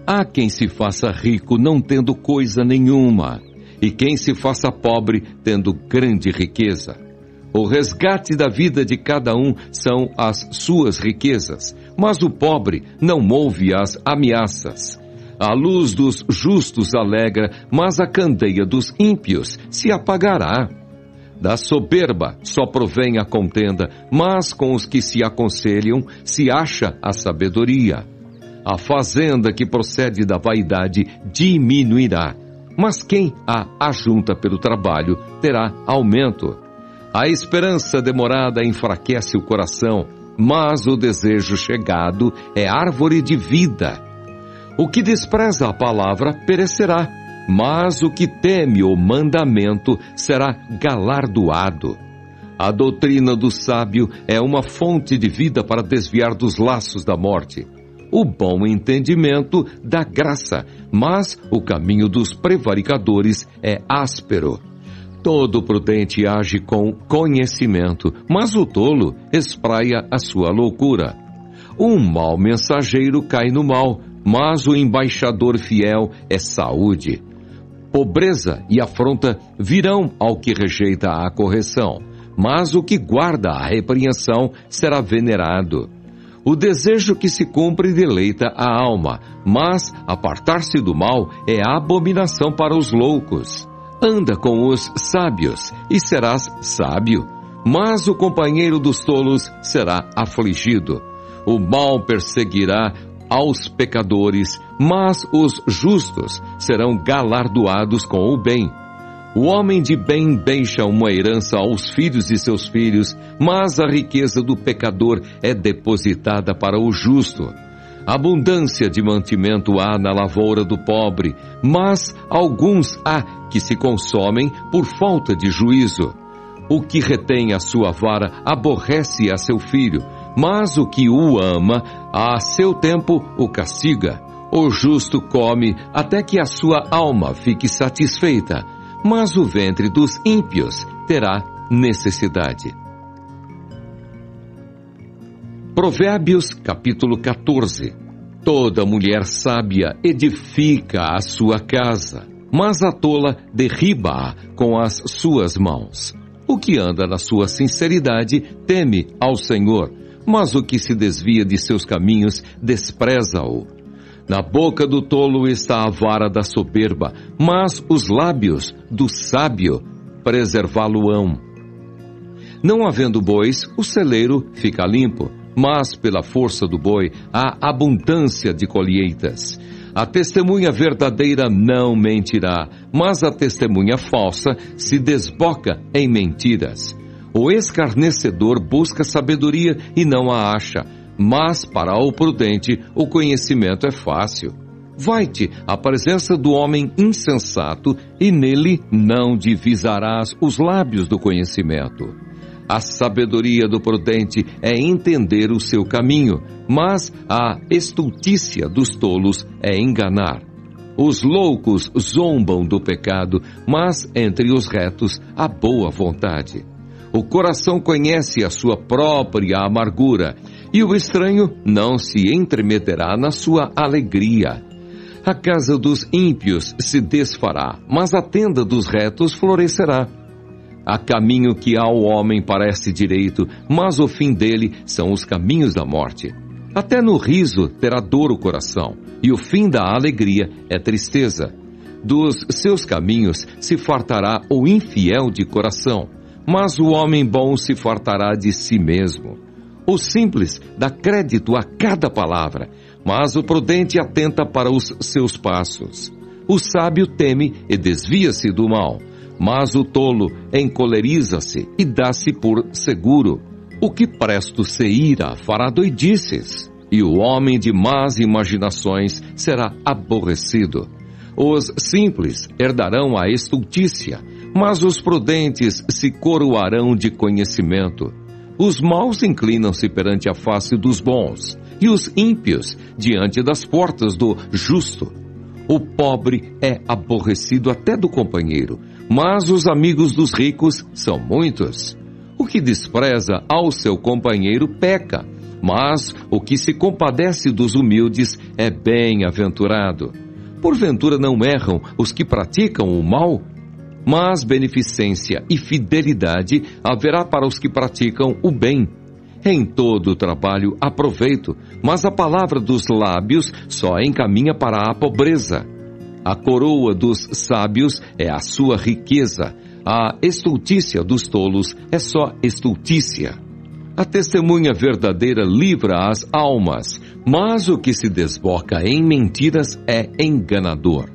Há quem se faça rico não tendo coisa nenhuma, e quem se faça pobre tendo grande riqueza. O resgate da vida de cada um são as suas riquezas, mas o pobre não ouve as ameaças. A luz dos justos alegra, mas a candeia dos ímpios se apagará. Da soberba só provém a contenda, mas com os que se aconselham se acha a sabedoria. A fazenda que procede da vaidade diminuirá, mas quem a ajunta pelo trabalho terá aumento. A esperança demorada enfraquece o coração, mas o desejo chegado é árvore de vida. O que despreza a palavra perecerá, mas o que teme o mandamento será galardoado. A doutrina do sábio é uma fonte de vida para desviar dos laços da morte. O bom entendimento dá graça, mas o caminho dos prevaricadores é áspero. Todo prudente age com conhecimento, mas o tolo espraia a sua loucura. Um mau mensageiro cai no mal, mas o embaixador fiel é saúde. Pobreza e afronta virão ao que rejeita a correção, mas o que guarda a repreensão será venerado. O desejo que se cumpre deleita a alma, mas apartar-se do mal é abominação para os loucos. Anda com os sábios e serás sábio, mas o companheiro dos tolos será afligido. O mal perseguirá aos pecadores, mas os justos serão galardoados com o bem. O homem de bem deixa uma herança aos filhos de seus filhos, mas a riqueza do pecador é depositada para o justo. Abundância de mantimento há na lavoura do pobre, mas alguns há que se consomem por falta de juízo. O que retém a sua vara aborrece a seu filho, mas o que o ama, a seu tempo o castiga. O justo come até que a sua alma fique satisfeita, mas o ventre dos ímpios terá necessidade. Provérbios capítulo 14. Toda mulher sábia edifica a sua casa, mas a tola derriba-a com as suas mãos. O que anda na sua sinceridade teme ao Senhor, mas o que se desvia de seus caminhos despreza-o. Na boca do tolo está a vara da soberba, mas os lábios do sábio preservá-lo-ão. Não havendo bois, o celeiro fica limpo, mas pela força do boi há abundância de colheitas. A testemunha verdadeira não mentirá, mas a testemunha falsa se desboca em mentiras. O escarnecedor busca sabedoria e não a acha, mas para o prudente o conhecimento é fácil. Vai-te à presença do homem insensato e nele não divisarás os lábios do conhecimento. A sabedoria do prudente é entender o seu caminho, mas a estultícia dos tolos é enganar. Os loucos zombam do pecado, mas entre os retos há boa vontade. O coração conhece a sua própria amargura, e o estranho não se entremeterá na sua alegria. A casa dos ímpios se desfará, mas a tenda dos retos florescerá. Há caminho que ao homem parece direito, mas o fim dele são os caminhos da morte. Até no riso terá dor o coração, e o fim da alegria é tristeza. Dos seus caminhos se fartará o infiel de coração, mas o homem bom se fartará de si mesmo. O simples dá crédito a cada palavra, mas o prudente atenta para os seus passos. O sábio teme e desvia-se do mal, mas o tolo encoleriza-se e dá-se por seguro. O que presto se ira fará doidices, e o homem de más imaginações será aborrecido. Os simples herdarão a estultícia, mas os prudentes se coroarão de conhecimento. Os maus inclinam-se perante a face dos bons, e os ímpios diante das portas do justo. O pobre é aborrecido até do companheiro, mas os amigos dos ricos são muitos. O que despreza ao seu companheiro peca, mas o que se compadece dos humildes é bem-aventurado. Porventura não erram os que praticam o mal? Mas beneficência e fidelidade haverá para os que praticam o bem. Em todo o trabalho há proveito, mas a palavra dos lábios só encaminha para a pobreza. A coroa dos sábios é a sua riqueza, a estultícia dos tolos é só estultícia. A testemunha verdadeira livra as almas, mas o que se desboca em mentiras é enganador.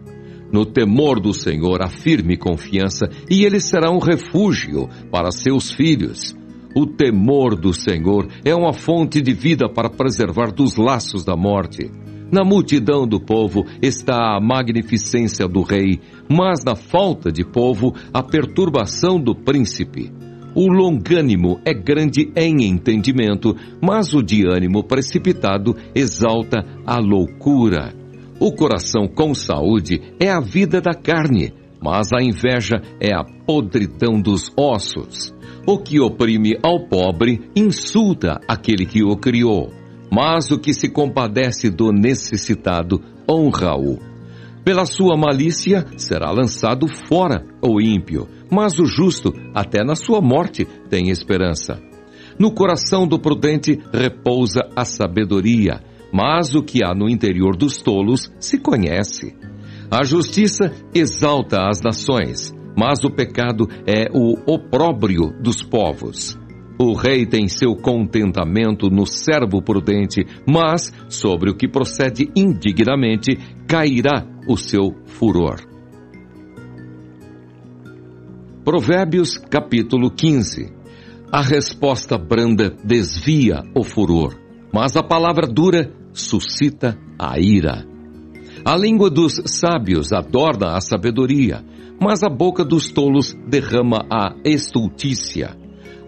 No temor do Senhor há firme confiança, e ele será um refúgio para seus filhos. O temor do Senhor é uma fonte de vida para preservar dos laços da morte. Na multidão do povo está a magnificência do rei, mas na falta de povo a perturbação do príncipe. O longânimo é grande em entendimento, mas o de ânimo precipitado exalta a loucura. O coração com saúde é a vida da carne, mas a inveja é a podridão dos ossos. O que oprime ao pobre insulta aquele que o criou. mas o que se compadece do necessitado honra-o. Pela sua malícia será lançado fora o ímpio, mas o justo, até na sua morte, tem esperança. No coração do prudente repousa a sabedoria, mas o que há no interior dos tolos se conhece. A justiça exalta as nações, mas o pecado é o opróbrio dos povos. O rei tem seu contentamento no servo prudente, mas sobre o que procede indignamente cairá o seu furor. Provérbios capítulo 15. A resposta branda desvia o furor, mas a palavra dura suscita a ira. A língua dos sábios adorna a sabedoria, mas a boca dos tolos derrama a estultícia.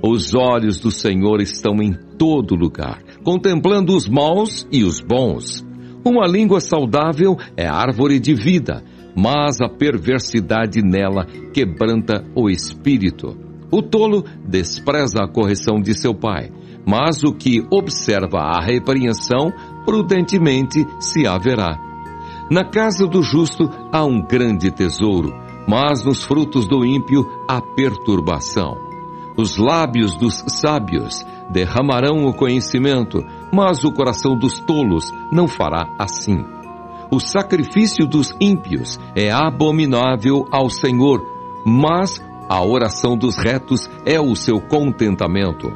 Os olhos do Senhor estão em todo lugar, contemplando os maus e os bons. Uma língua saudável é árvore de vida, mas a perversidade nela quebranta o espírito. O tolo despreza a correção de seu pai, mas o que observa a repreensão prudentemente se haverá. Na casa do justo há um grande tesouro, mas nos frutos do ímpio há perturbação. Os lábios dos sábios derramarão o conhecimento, mas o coração dos tolos não fará assim. O sacrifício dos ímpios é abominável ao Senhor, mas a oração dos retos é o seu contentamento.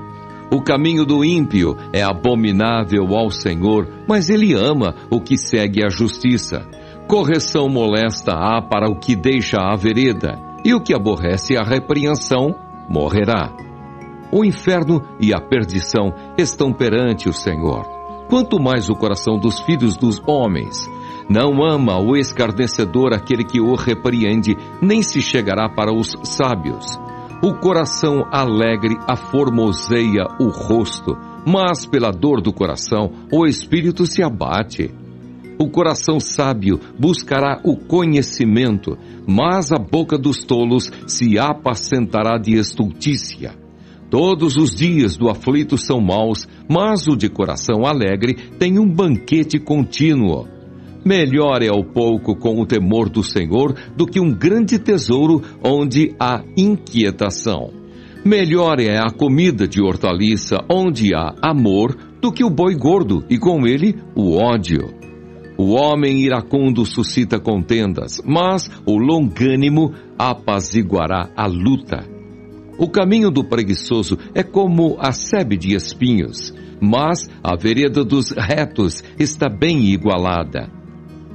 O caminho do ímpio é abominável ao Senhor, mas ele ama o que segue a justiça. Correção molesta há para o que deixa a vereda, e o que aborrece a repreensão morrerá. O inferno e a perdição estão perante o Senhor. Quanto mais o coração dos filhos dos homens. Não ama o escarnecedor aquele que o repreende, nem se chegará para os sábios. O coração alegre aformoseia o rosto, mas pela dor do coração o espírito se abate. O coração sábio buscará o conhecimento, mas a boca dos tolos se apacentará de estultícia. Todos os dias do aflito são maus, mas o de coração alegre tem um banquete contínuo. Melhor é o pouco com o temor do Senhor do que um grande tesouro onde há inquietação. Melhor é a comida de hortaliça onde há amor do que o boi gordo e com ele o ódio. O homem iracundo suscita contendas, mas o longânimo apaziguará a luta. O caminho do preguiçoso é como a sebe de espinhos, mas a vereda dos retos está bem igualada.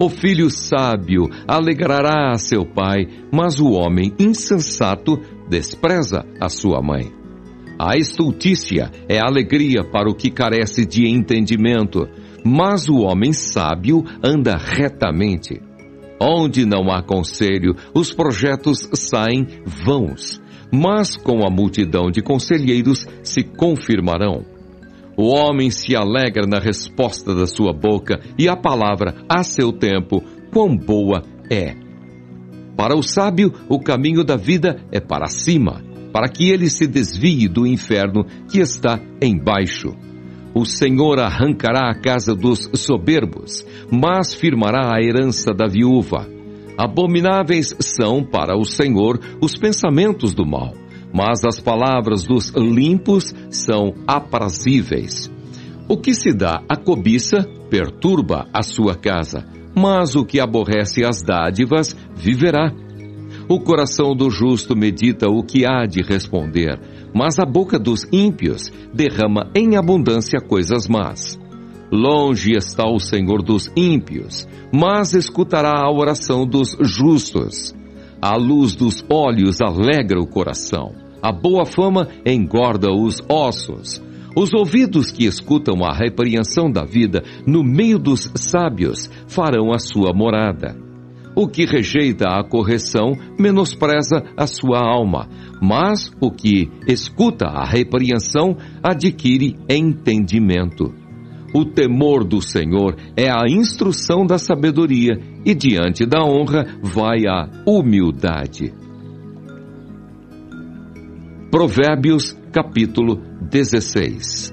O filho sábio alegrará a seu pai, mas o homem insensato despreza a sua mãe. A estultícia é alegria para o que carece de entendimento, mas o homem sábio anda retamente. Onde não há conselho, os projetos saem vãos, mas com a multidão de conselheiros se confirmarão. O homem se alegra na resposta da sua boca, e a palavra, a seu tempo, quão boa é. Para o sábio, o caminho da vida é para cima, para que ele se desvie do inferno que está embaixo. O Senhor arrancará a casa dos soberbos, mas firmará a herança da viúva. Abomináveis são para o Senhor os pensamentos do mal, mas as palavras dos limpos são aprazíveis. O que se dá à cobiça perturba a sua casa, mas o que aborrece as dádivas viverá. O coração do justo medita o que há de responder, mas a boca dos ímpios derrama em abundância coisas más. Longe está o Senhor dos ímpios, mas escutará a oração dos justos. A luz dos olhos alegra o coração. A boa fama engorda os ossos. Os ouvidos que escutam a repreensão da vida no meio dos sábios farão a sua morada. O que rejeita a correção menospreza a sua alma, mas o que escuta a repreensão adquire entendimento. O temor do Senhor é a instrução da sabedoria, e diante da honra vai a humildade. Provérbios capítulo 16.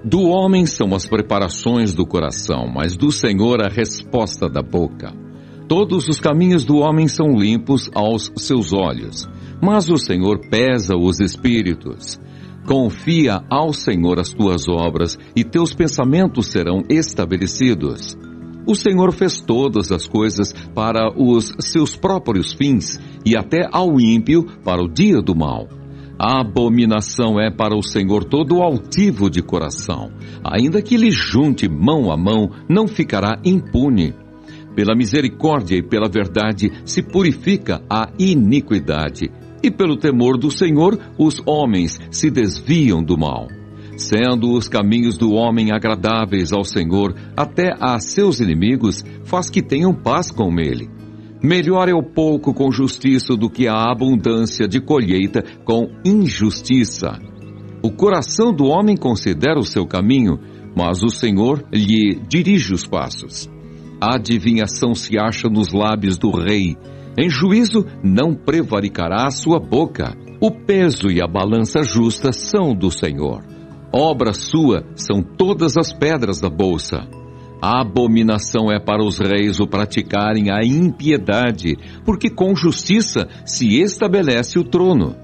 Do homem são as preparações do coração, mas do Senhor a resposta da boca. Todos os caminhos do homem são limpos aos seus olhos, mas o Senhor pesa os espíritos. Confia ao Senhor as tuas obras e teus pensamentos serão estabelecidos. O Senhor fez todas as coisas para os seus próprios fins e até ao ímpio para o dia do mal. A abominação é para o Senhor todo altivo de coração. Ainda que lhe junte mão a mão, não ficará impune. Pela misericórdia e pela verdade se purifica a iniquidade. E pelo temor do Senhor, os homens se desviam do mal. Sendo os caminhos do homem agradáveis ao Senhor, até a seus inimigos, faz que tenham paz com ele. Melhor é o pouco com justiça do que a abundância de colheita com injustiça. O coração do homem considera o seu caminho, mas o Senhor lhe dirige os passos. A adivinhação se acha nos lábios do rei. Em juízo não prevaricará a sua boca. O peso e a balança justa são do Senhor. Obra sua são todas as pedras da bolsa. A abominação é para os reis o praticarem a impiedade, porque com justiça se estabelece o trono.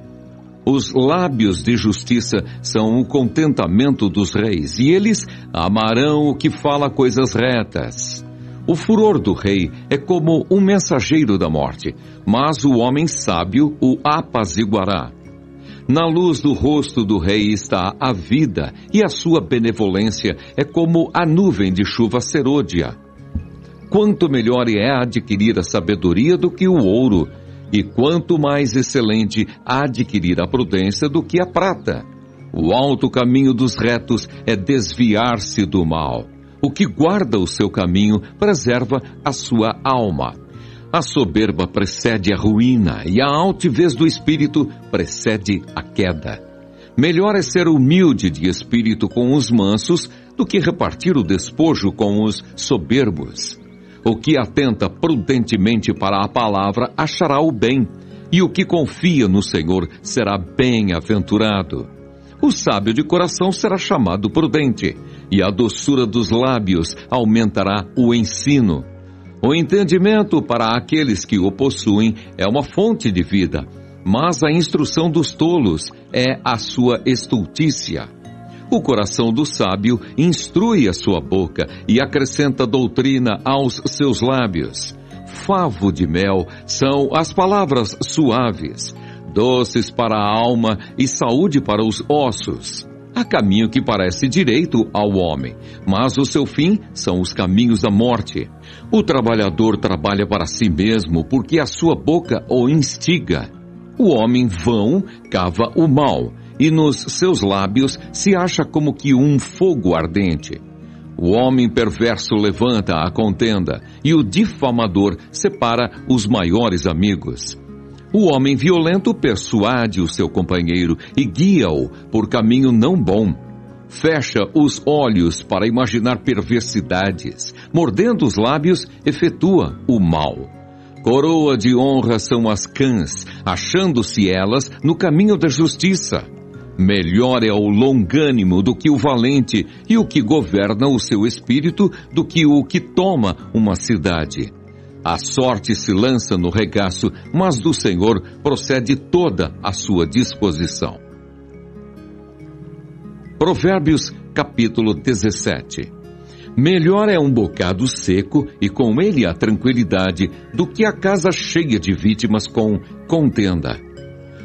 Os lábios de justiça são o contentamento dos reis, e eles amarão o que fala coisas retas. O furor do rei é como um mensageiro da morte, mas o homem sábio o apaziguará. Na luz do rosto do rei está a vida, e a sua benevolência é como a nuvem de chuva serôdia. Quanto melhor é adquirir a sabedoria do que o ouro, e quanto mais excelente adquirir a prudência do que a prata. O alto caminho dos retos é desviar-se do mal. O que guarda o seu caminho preserva a sua alma. A soberba precede a ruína e a altivez do espírito precede a queda. Melhor é ser humilde de espírito com os mansos do que repartir o despojo com os soberbos. O que atenta prudentemente para a palavra achará o bem, e o que confia no Senhor será bem-aventurado. O sábio de coração será chamado prudente, e a doçura dos lábios aumentará o ensino. O entendimento para aqueles que o possuem é uma fonte de vida, mas a instrução dos tolos é a sua estultícia. O coração do sábio instrui a sua boca e acrescenta doutrina aos seus lábios. Favo de mel são as palavras suaves, doces para a alma e saúde para os ossos. Há caminho que parece direito ao homem, mas o seu fim são os caminhos da morte. O trabalhador trabalha para si mesmo, porque a sua boca o instiga. O homem vão cava o mal, e nos seus lábios se acha como que um fogo ardente. O homem perverso levanta a contenda, e o difamador separa os maiores amigos. O homem violento persuade o seu companheiro e guia-o por caminho não bom. Fecha os olhos para imaginar perversidades, mordendo os lábios, efetua o mal. Coroa de honra são as cãs, achando-se elas no caminho da justiça. Melhor é o longânimo do que o valente, e o que governa o seu espírito do que o que toma uma cidade. A sorte se lança no regaço, mas do Senhor procede toda a sua disposição. Provérbios, capítulo 17. Melhor é um bocado seco e com ele a tranquilidade do que a casa cheia de vítimas com contenda.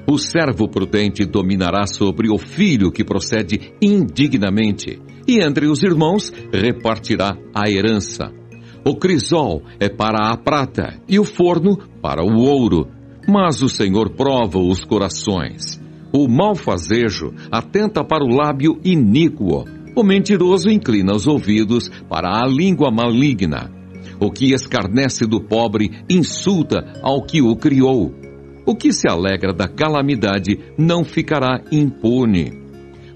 O servo prudente dominará sobre o filho que procede indignamente, e entre os irmãos repartirá a herança. O crisol é para a prata e o forno para o ouro, mas o Senhor prova os corações. O malfazejo atenta para o lábio iníquo. O mentiroso inclina os ouvidos para a língua maligna. O que escarnece do pobre insulta ao que o criou. O que se alegra da calamidade não ficará impune.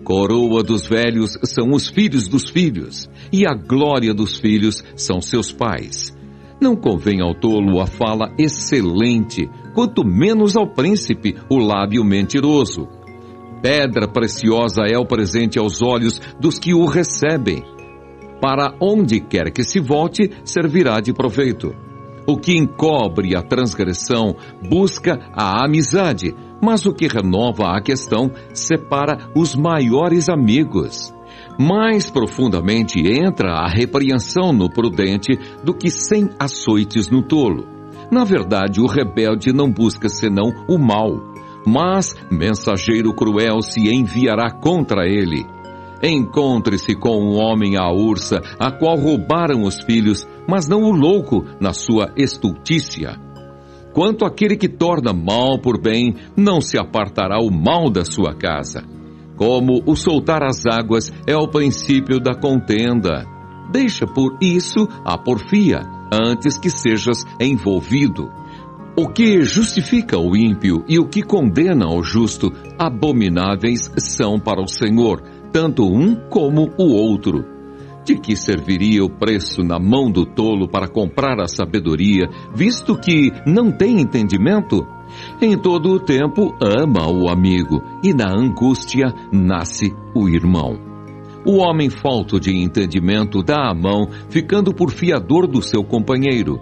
Coroa dos velhos são os filhos dos filhos, e a glória dos filhos são seus pais. Não convém ao tolo a fala excelente, quanto menos ao príncipe o lábio mentiroso. Pedra preciosa é o presente aos olhos dos que o recebem. Para onde quer que se volte, servirá de proveito. O que encobre a transgressão busca a amizade, mas o que renova a questão separa os maiores amigos. Mais profundamente entra a repreensão no prudente do que 100 açoites no tolo. Na verdade, o rebelde não busca senão o mal, mas mensageiro cruel se enviará contra ele. Encontre-se com um homem a ursa, a qual roubaram os filhos, mas não o louco na sua estultícia. Quanto àquele que torna mal por bem, não se apartará o mal da sua casa. Como o soltar as águas é o princípio da contenda. Deixa por isso a porfia, antes que sejas envolvido. O que justifica o ímpio e o que condena o justo, abomináveis são para o Senhor, tanto um como o outro. De que serviria o preço na mão do tolo para comprar a sabedoria, visto que não tem entendimento? Em todo o tempo ama o amigo, e na angústia nasce o irmão. O homem falto de entendimento dá a mão, ficando por fiador do seu companheiro.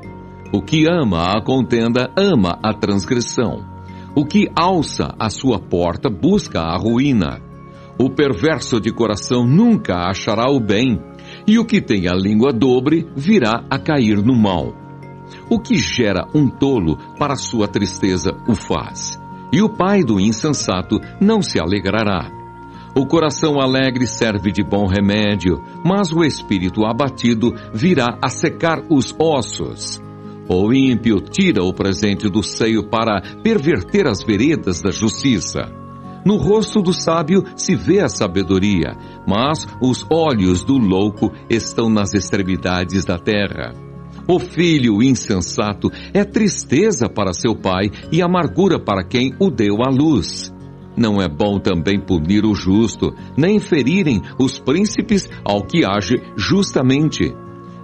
O que ama a contenda ama a transgressão. O que alça a sua porta busca a ruína. O perverso de coração nunca achará o bem, e o que tem a língua dobre virá a cair no mal. O que gera um tolo para sua tristeza o faz, e o pai do insensato não se alegrará. O coração alegre serve de bom remédio, mas o espírito abatido virá a secar os ossos. O ímpio tira o presente do seio para perverter as veredas da justiça. No rosto do sábio se vê a sabedoria, mas os olhos do louco estão nas extremidades da terra. O filho insensato é tristeza para seu pai e amargura para quem o deu à luz. Não é bom também punir o justo, nem ferirem os príncipes ao que age justamente.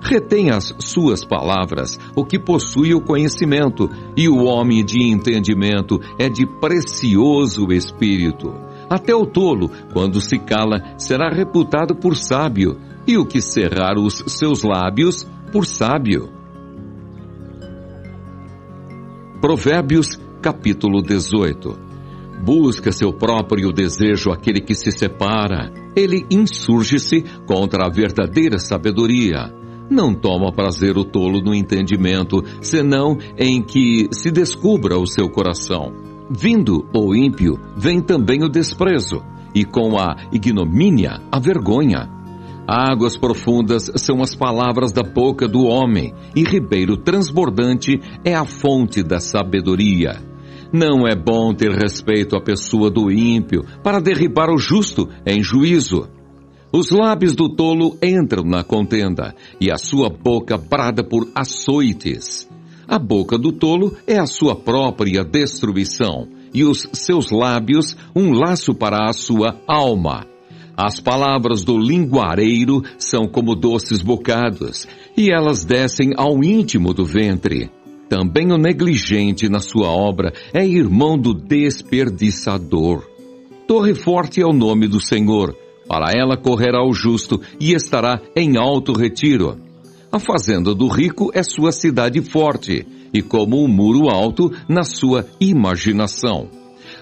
Retém as suas palavras, o que possui o conhecimento, e o homem de entendimento é de precioso espírito. Até o tolo, quando se cala, será reputado por sábio, e o que cerrar os seus lábios, por sábio. Provérbios, capítulo 18. Busca seu próprio desejo aquele que se separa. Ele insurge-se contra a verdadeira sabedoria. Não toma prazer o tolo no entendimento, senão em que se descubra o seu coração. Vindo o ímpio, vem também o desprezo, e com a ignomínia, a vergonha. Águas profundas são as palavras da boca do homem, e ribeiro transbordante é a fonte da sabedoria. Não é bom ter respeito à pessoa do ímpio, para derribar o justo em juízo. Os lábios do tolo entram na contenda, e a sua boca brada por açoites. A boca do tolo é a sua própria destruição, e os seus lábios um laço para a sua alma. As palavras do linguareiro são como doces bocados, e elas descem ao íntimo do ventre. Também o negligente na sua obra é irmão do desperdiçador. Torre forte é o nome do Senhor. Para ela correrá o justo e estará em alto retiro. A fazenda do rico é sua cidade forte, e como um muro alto na sua imaginação.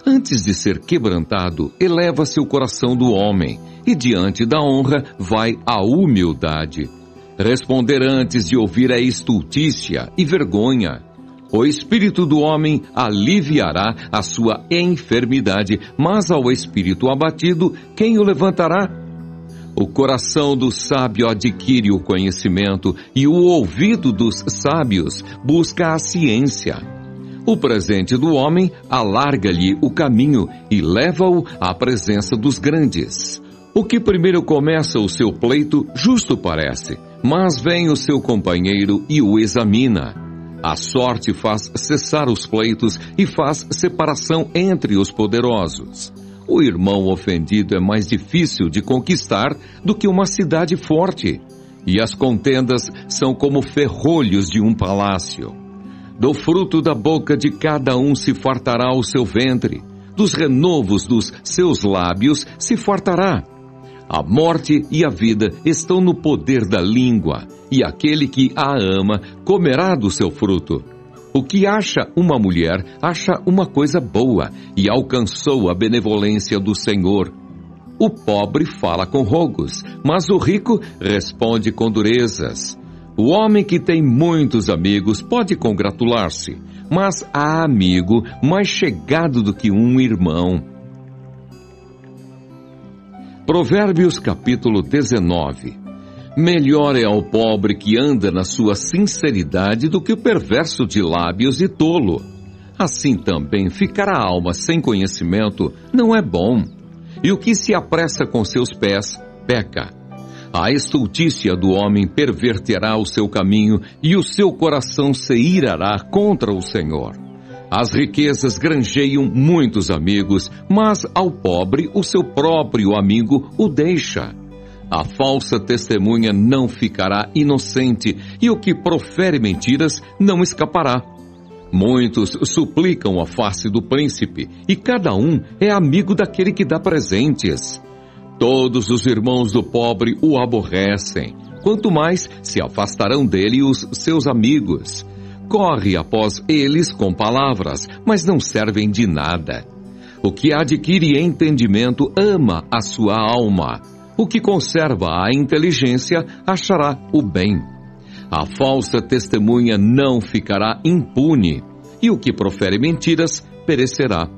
Antes de ser quebrantado, eleva-se o coração do homem, e diante da honra vai a humildade. Responder antes de ouvir é estultícia e vergonha. O espírito do homem aliviará a sua enfermidade, mas ao espírito abatido, quem o levantará? O coração do sábio adquire o conhecimento, e o ouvido dos sábios busca a ciência. O presente do homem alarga-lhe o caminho e leva-o à presença dos grandes. O que primeiro começa o seu pleito, justo parece, mas vem o seu companheiro e o examina. A sorte faz cessar os pleitos e faz separação entre os poderosos. O irmão ofendido é mais difícil de conquistar do que uma cidade forte, e as contendas são como ferrolhos de um palácio. Do fruto da boca de cada um se fartará o seu ventre. dos renovos dos seus lábios se fartará. A morte e a vida estão no poder da língua, e aquele que a ama comerá do seu fruto. O que acha uma mulher, acha uma coisa boa, e alcançou a benevolência do Senhor. O pobre fala com rogos, mas o rico responde com durezas. O homem que tem muitos amigos pode congratular-se, mas há amigo mais chegado do que um irmão. Provérbios capítulo 19. Melhor é ao pobre que anda na sua sinceridade do que o perverso de lábios e tolo. Assim também ficar a alma sem conhecimento não é bom. E o que se apressa com seus pés, peca. A estultícia do homem perverterá o seu caminho e o seu coração se irará contra o Senhor. As riquezas granjeiam muitos amigos, mas ao pobre o seu próprio amigo o deixa. A falsa testemunha não ficará inocente, e o que profere mentiras não escapará. Muitos suplicam a face do príncipe, e cada um é amigo daquele que dá presentes. Todos os irmãos do pobre o aborrecem, quanto mais se afastarão dele os seus amigos. Corre após eles com palavras, mas não servem de nada. O que adquire entendimento ama a sua alma. O que conserva a inteligência achará o bem. A falsa testemunha não ficará impune, e o que profere mentiras perecerá.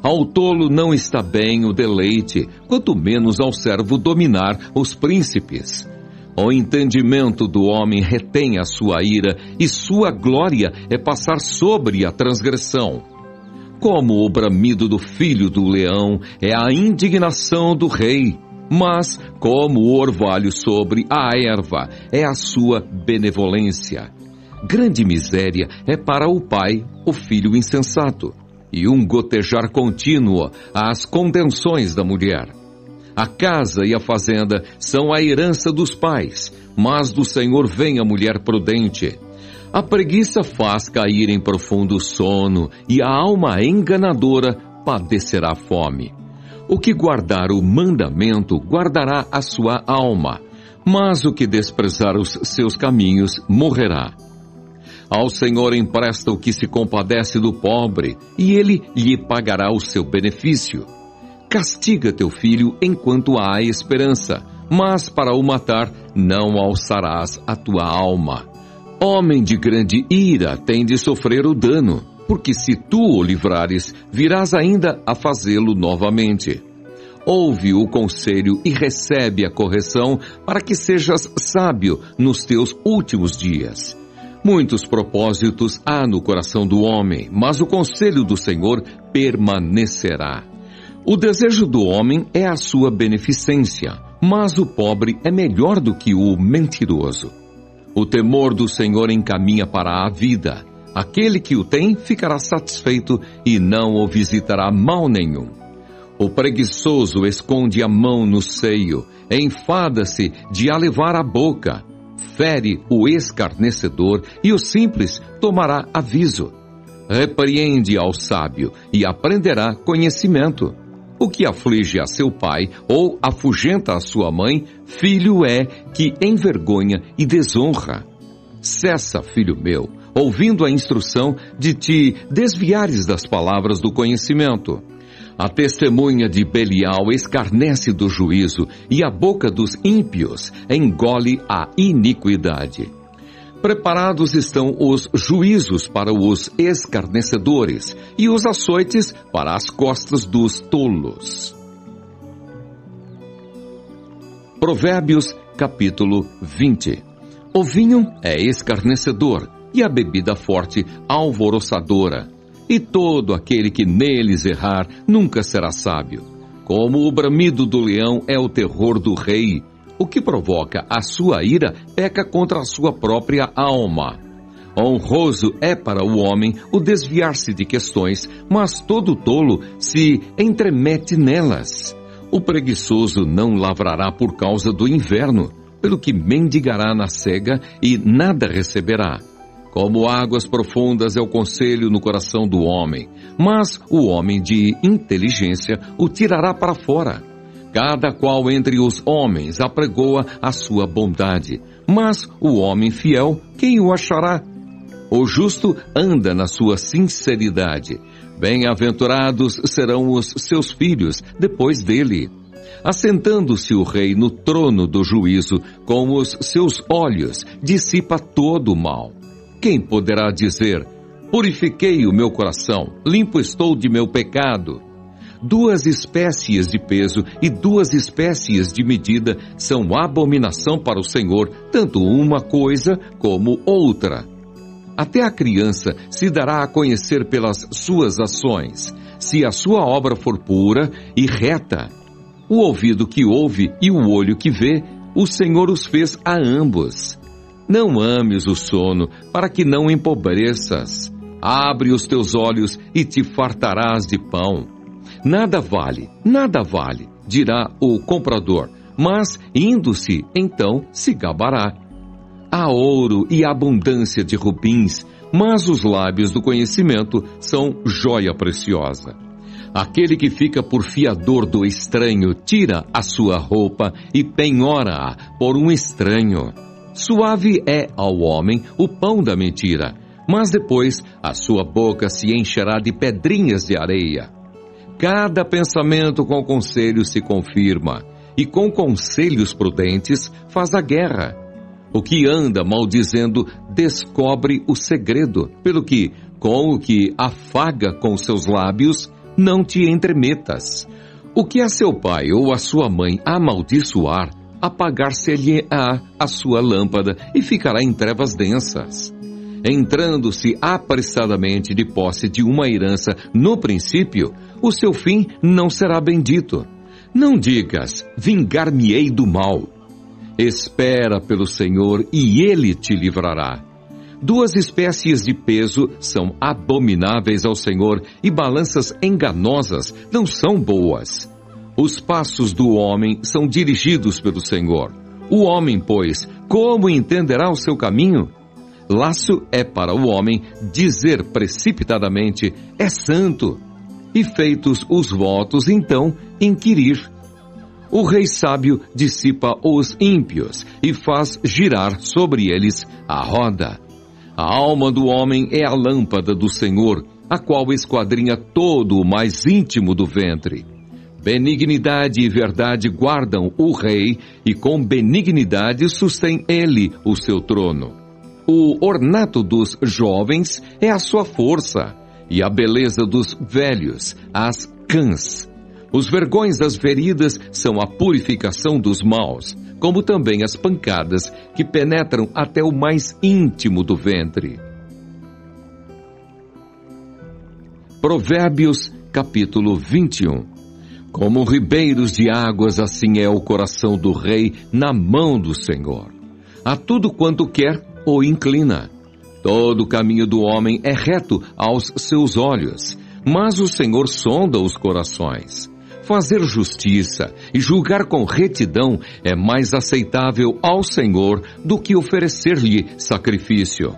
Ao tolo não está bem o deleite, quanto menos ao servo dominar os príncipes. O entendimento do homem retém a sua ira, e sua glória é passar sobre a transgressão. Como o bramido do filho do leão é a indignação do rei, mas como o orvalho sobre a erva é a sua benevolência. Grande miséria é para o pai o filho insensato, e um gotejar contínuo às contenções da mulher. A casa e a fazenda são a herança dos pais, mas do Senhor vem a mulher prudente. A preguiça faz cair em profundo sono, e a alma enganadora padecerá fome. O que guardar o mandamento guardará a sua alma, mas o que desprezar os seus caminhos morrerá. Ao Senhor empresta o que se compadece do pobre, e ele lhe pagará o seu benefício. Castiga teu filho enquanto há esperança, mas para o matar não alçarás a tua alma. Homem de grande ira tem de sofrer o dano, porque se tu o livrares, virás ainda a fazê-lo novamente. Ouve o conselho e recebe a correção, para que sejas sábio nos teus últimos dias. Muitos propósitos há no coração do homem, mas o conselho do Senhor permanecerá. O desejo do homem é a sua beneficência, mas o pobre é melhor do que o mentiroso. O temor do Senhor encaminha para a vida. Aquele que o tem ficará satisfeito e não o visitará mal nenhum. O preguiçoso esconde a mão no seio, enfada-se de a levar à boca. Fere o escarnecedor e o simples tomará aviso. Repreende ao sábio e aprenderá conhecimento. O que aflige a seu pai ou afugenta a sua mãe, filho é que envergonha e desonra. Cessa, filho meu, ouvindo a instrução, de te desviares das palavras do conhecimento. A testemunha de Belial escarnece do juízo, e a boca dos ímpios engole a iniquidade. Preparados estão os juízos para os escarnecedores, e os açoites para as costas dos tolos. Provérbios capítulo 20. O vinho é escarnecedor, e a bebida forte alvoroçadora. E todo aquele que neles errar nunca será sábio. Como o bramido do leão é o terror do rei, o que provoca a sua ira peca contra a sua própria alma. Honroso é para o homem o desviar-se de questões, mas todo tolo se entremete nelas. O preguiçoso não lavrará por causa do inverno, pelo que mendigará na cega e nada receberá. Como águas profundas é o conselho no coração do homem, mas o homem de inteligência o tirará para fora. Cada qual entre os homens apregoa a sua bondade, mas o homem fiel, quem o achará? O justo anda na sua sinceridade. Bem-aventurados serão os seus filhos depois dele. Assentando-se o rei no trono do juízo, com os seus olhos dissipa todo o mal. Quem poderá dizer, purifiquei o meu coração, limpo estou de meu pecado? 2 espécies de peso e 2 espécies de medida são abominação para o Senhor, tanto uma coisa como outra. Até a criança se dará a conhecer pelas suas ações, se a sua obra for pura e reta. O ouvido que ouve e o olho que vê, o Senhor os fez a ambos. Não ames o sono, para que não empobreças. Abre os teus olhos e te fartarás de pão. Nada vale, dirá o comprador, mas indo-se, então se gabará. Há ouro e abundância de rubins, mas os lábios do conhecimento são joia preciosa. Aquele que fica por fiador do estranho tira a sua roupa e penhora-a por um estranho. Suave é ao homem o pão da mentira, mas depois a sua boca se encherá de pedrinhas de areia. Cada pensamento com conselho se confirma, e com conselhos prudentes faz a guerra. O que anda maldizendo descobre o segredo, pelo que, com o que afaga com seus lábios, não te entremetas. O que a seu pai ou a sua mãe amaldiçoar, apagar-se-lhe-á a sua lâmpada e ficará em trevas densas. Entrando-se apressadamente de posse de uma herança no princípio, o seu fim não será bendito. Não digas, vingar-me-ei do mal. Espera pelo Senhor e Ele te livrará. 2 espécies de peso são abomináveis ao Senhor e balanças enganosas não são boas. Os passos do homem são dirigidos pelo Senhor. O homem, pois, como entenderá o seu caminho? Laço é para o homem dizer precipitadamente, é santo. E feitos os votos, então, inquirir. O rei sábio dissipa os ímpios e faz girar sobre eles a roda. A alma do homem é a lâmpada do Senhor, a qual esquadrinha todo o mais íntimo do ventre. Benignidade e verdade guardam o rei, e com benignidade sustém ele o seu trono. O ornato dos jovens é a sua força, e a beleza dos velhos, as cãs. Os vergões das feridas são a purificação dos maus, como também as pancadas que penetram até o mais íntimo do ventre. Provérbios, capítulo 21. Como ribeiros de águas, assim é o coração do rei na mão do Senhor. A tudo quanto quer, o inclina. Todo o caminho do homem é reto aos seus olhos, mas o Senhor sonda os corações. Fazer justiça e julgar com retidão é mais aceitável ao Senhor do que oferecer-lhe sacrifício.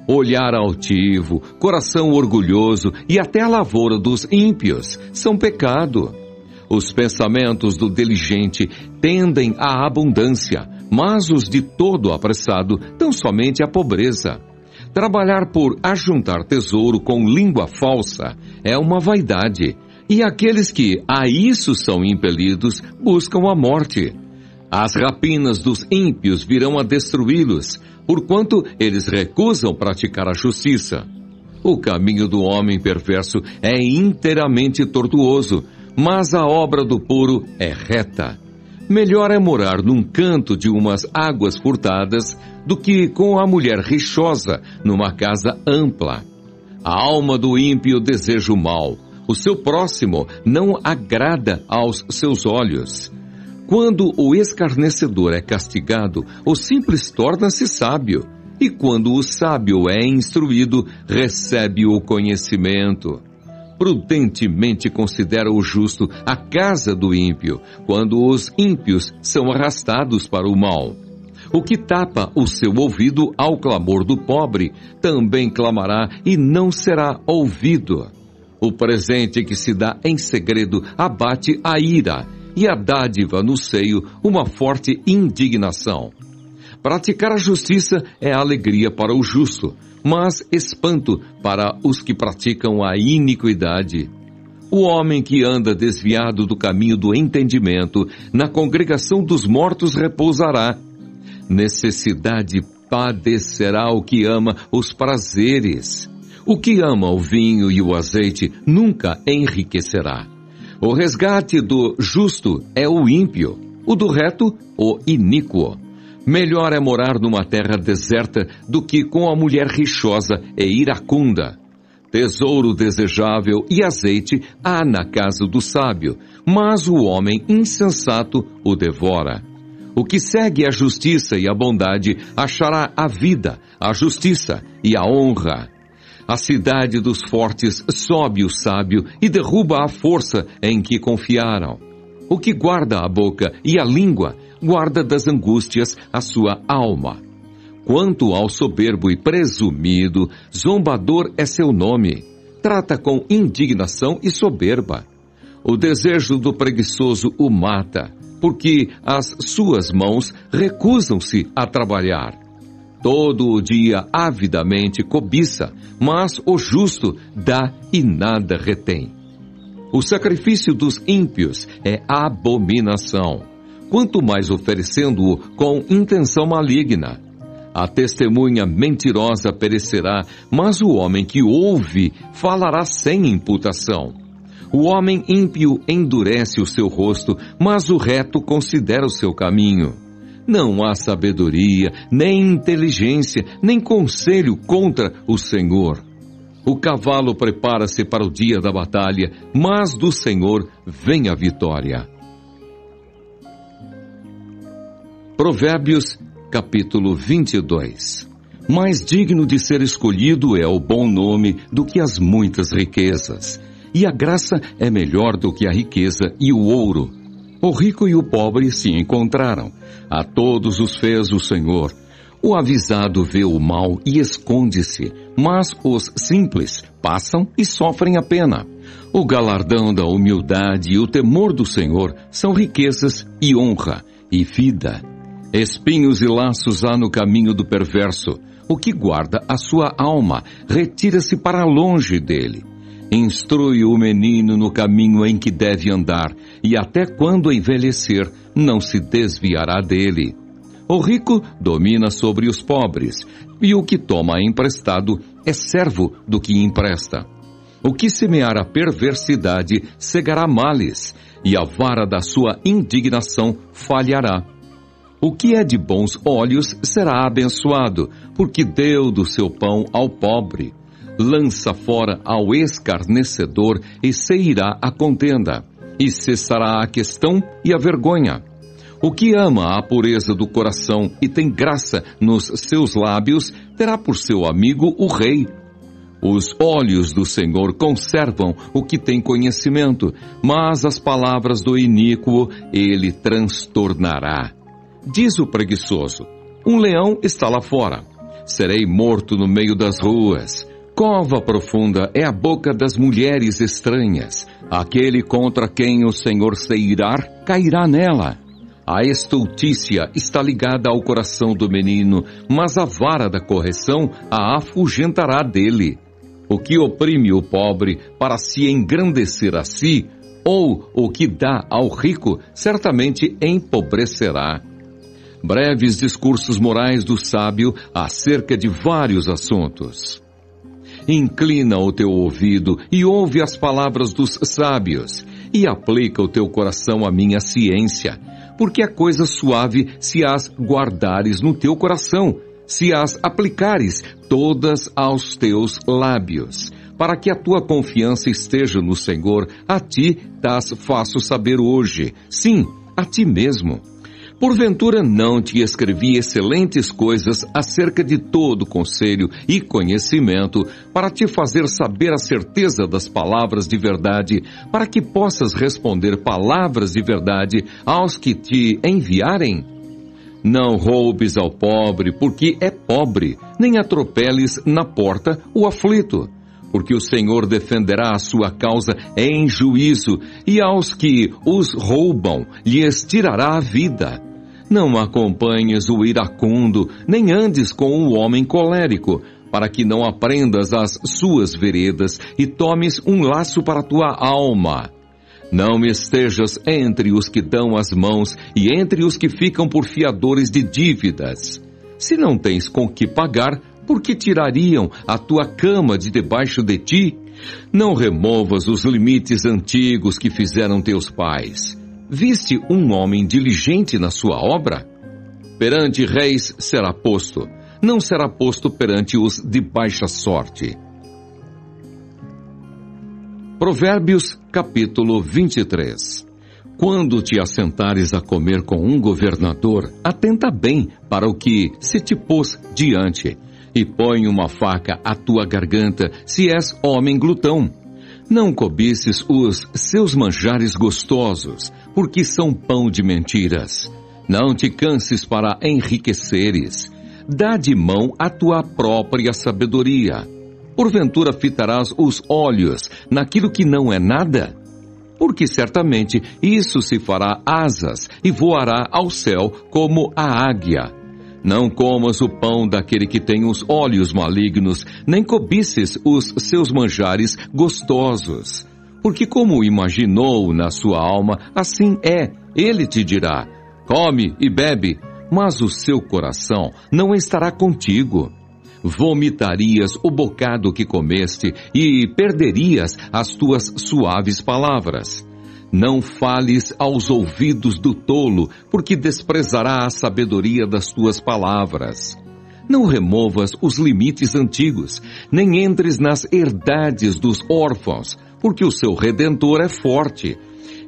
Olhar altivo, coração orgulhoso e até a lavoura dos ímpios são pecado. Os pensamentos do diligente tendem à abundância, mas os de todo apressado tão somente à pobreza. Trabalhar por ajuntar tesouro com língua falsa é uma vaidade, e aqueles que a isso são impelidos buscam a morte. As rapinas dos ímpios virão a destruí-los, porquanto eles recusam praticar a justiça. O caminho do homem perverso é inteiramente tortuoso, mas a obra do puro é reta. Melhor é morar num canto de umas águas furtadas do que com a mulher rixosa numa casa ampla. A alma do ímpio deseja o mal, o seu próximo não agrada aos seus olhos. Quando o escarnecedor é castigado, o simples torna-se sábio, e quando o sábio é instruído, recebe o conhecimento. Prudentemente considera o justo a casa do ímpio, quando os ímpios são arrastados para o mal. O que tapa o seu ouvido ao clamor do pobre, também clamará e não será ouvido. O presente que se dá em segredo abate a ira, e a dádiva no seio uma forte indignação. Praticar a justiça é alegria para o justo, mas espanto para os que praticam a iniquidade. O homem que anda desviado do caminho do entendimento, na congregação dos mortos repousará. Necessidade padecerá o que ama os prazeres. O que ama o vinho e o azeite nunca enriquecerá. O resgate do justo é o ímpio, o do reto, o iníquo. Melhor é morar numa terra deserta do que com a mulher rixosa e iracunda. Tesouro desejável e azeite há na casa do sábio, mas o homem insensato o devora. O que segue a justiça e a bondade achará a vida, a justiça e a honra. A cidade dos fortes sobe o sábio e derruba a força em que confiaram. O que guarda a boca e a língua, guarda das angústias a sua alma. Quanto ao soberbo e presumido, zombador é seu nome. Trata com indignação e soberba. O desejo do preguiçoso o mata, porque as suas mãos recusam-se a trabalhar. Todo o dia avidamente cobiça, mas o justo dá e nada retém. O sacrifício dos ímpios é abominação, quanto mais oferecendo-o com intenção maligna. A testemunha mentirosa perecerá, mas o homem que ouve falará sem imputação. O homem ímpio endurece o seu rosto, mas o reto considera o seu caminho. Não há sabedoria, nem inteligência, nem conselho contra o Senhor. O cavalo prepara-se para o dia da batalha, mas do Senhor vem a vitória. Provérbios, capítulo 22. Mais digno de ser escolhido é o bom nome do que as muitas riquezas, e a graça é melhor do que a riqueza e o ouro. O rico e o pobre se encontraram. A todos os fez o Senhor. O avisado vê o mal e esconde-se, mas os simples passam e sofrem a pena. O galardão da humildade e o temor do Senhor são riquezas e honra e vida. Espinhos e laços há no caminho do perverso. O que guarda a sua alma retira-se para longe dele. Instrui o menino no caminho em que deve andar, e até quando envelhecer, não se desviará dele. O rico domina sobre os pobres, e o que toma emprestado é servo do que empresta. O que semear a perversidade cegará males, e a vara da sua indignação falhará. O que é de bons olhos será abençoado, porque deu do seu pão ao pobre. Lança fora ao escarnecedor e se irá a contenda, e cessará a questão e a vergonha. O que ama a pureza do coração e tem graça nos seus lábios, terá por seu amigo o rei. Os olhos do Senhor conservam o que tem conhecimento, mas as palavras do iníquo ele transtornará. Diz o preguiçoso: um leão está lá fora. Serei morto no meio das ruas. Cova profunda é a boca das mulheres estranhas. Aquele contra quem o Senhor se irar, cairá nela. A estultícia está ligada ao coração do menino, mas a vara da correção a afugentará dele. O que oprime o pobre para se engrandecer a si, ou o que dá ao rico, certamente empobrecerá. Breves discursos morais do sábio acerca de vários assuntos. Inclina o teu ouvido e ouve as palavras dos sábios, e aplica o teu coração à minha ciência, porque é coisa suave se as guardares no teu coração, se as aplicares todas aos teus lábios, para que a tua confiança esteja no Senhor. A ti das faço saber hoje, sim, a ti mesmo. Porventura não te escrevi excelentes coisas acerca de todo conselho e conhecimento, para te fazer saber a certeza das palavras de verdade, para que possas responder palavras de verdade aos que te enviarem? Não roubes ao pobre, porque é pobre, nem atropeles na porta o aflito. Porque o Senhor defenderá a sua causa em juízo, e aos que os roubam lhes tirará a vida. Não acompanhes o iracundo, nem andes com o homem colérico, para que não aprendas as suas veredas e tomes um laço para a tua alma. Não estejas entre os que dão as mãos e entre os que ficam por fiadores de dívidas. Se não tens com que pagar, por que tirariam a tua cama de debaixo de ti? Não removas os limites antigos que fizeram teus pais. Viste um homem diligente na sua obra? Perante reis será posto, não será posto perante os de baixa sorte. Provérbios, capítulo 23. Quando te assentares a comer com um governador, atenta bem para o que se te pôs diante, e põe uma faca à tua garganta, se és homem glutão. Não cobices os seus manjares gostosos, porque são pão de mentiras. Não te canses para enriqueceres. Dá de mão a tua própria sabedoria. Porventura fitarás os olhos naquilo que não é nada? Porque certamente isso se fará asas e voará ao céu como a águia. Não comas o pão daquele que tem os olhos malignos, nem cobices os seus manjares gostosos. Porque como imaginou na sua alma, assim é, ele te dirá, come e bebe, mas o seu coração não estará contigo. Vomitarias o bocado que comeste e perderias as tuas suaves palavras. Não fales aos ouvidos do tolo, porque desprezará a sabedoria das tuas palavras. Não removas os limites antigos, nem entres nas herdades dos órfãos, porque o seu Redentor é forte.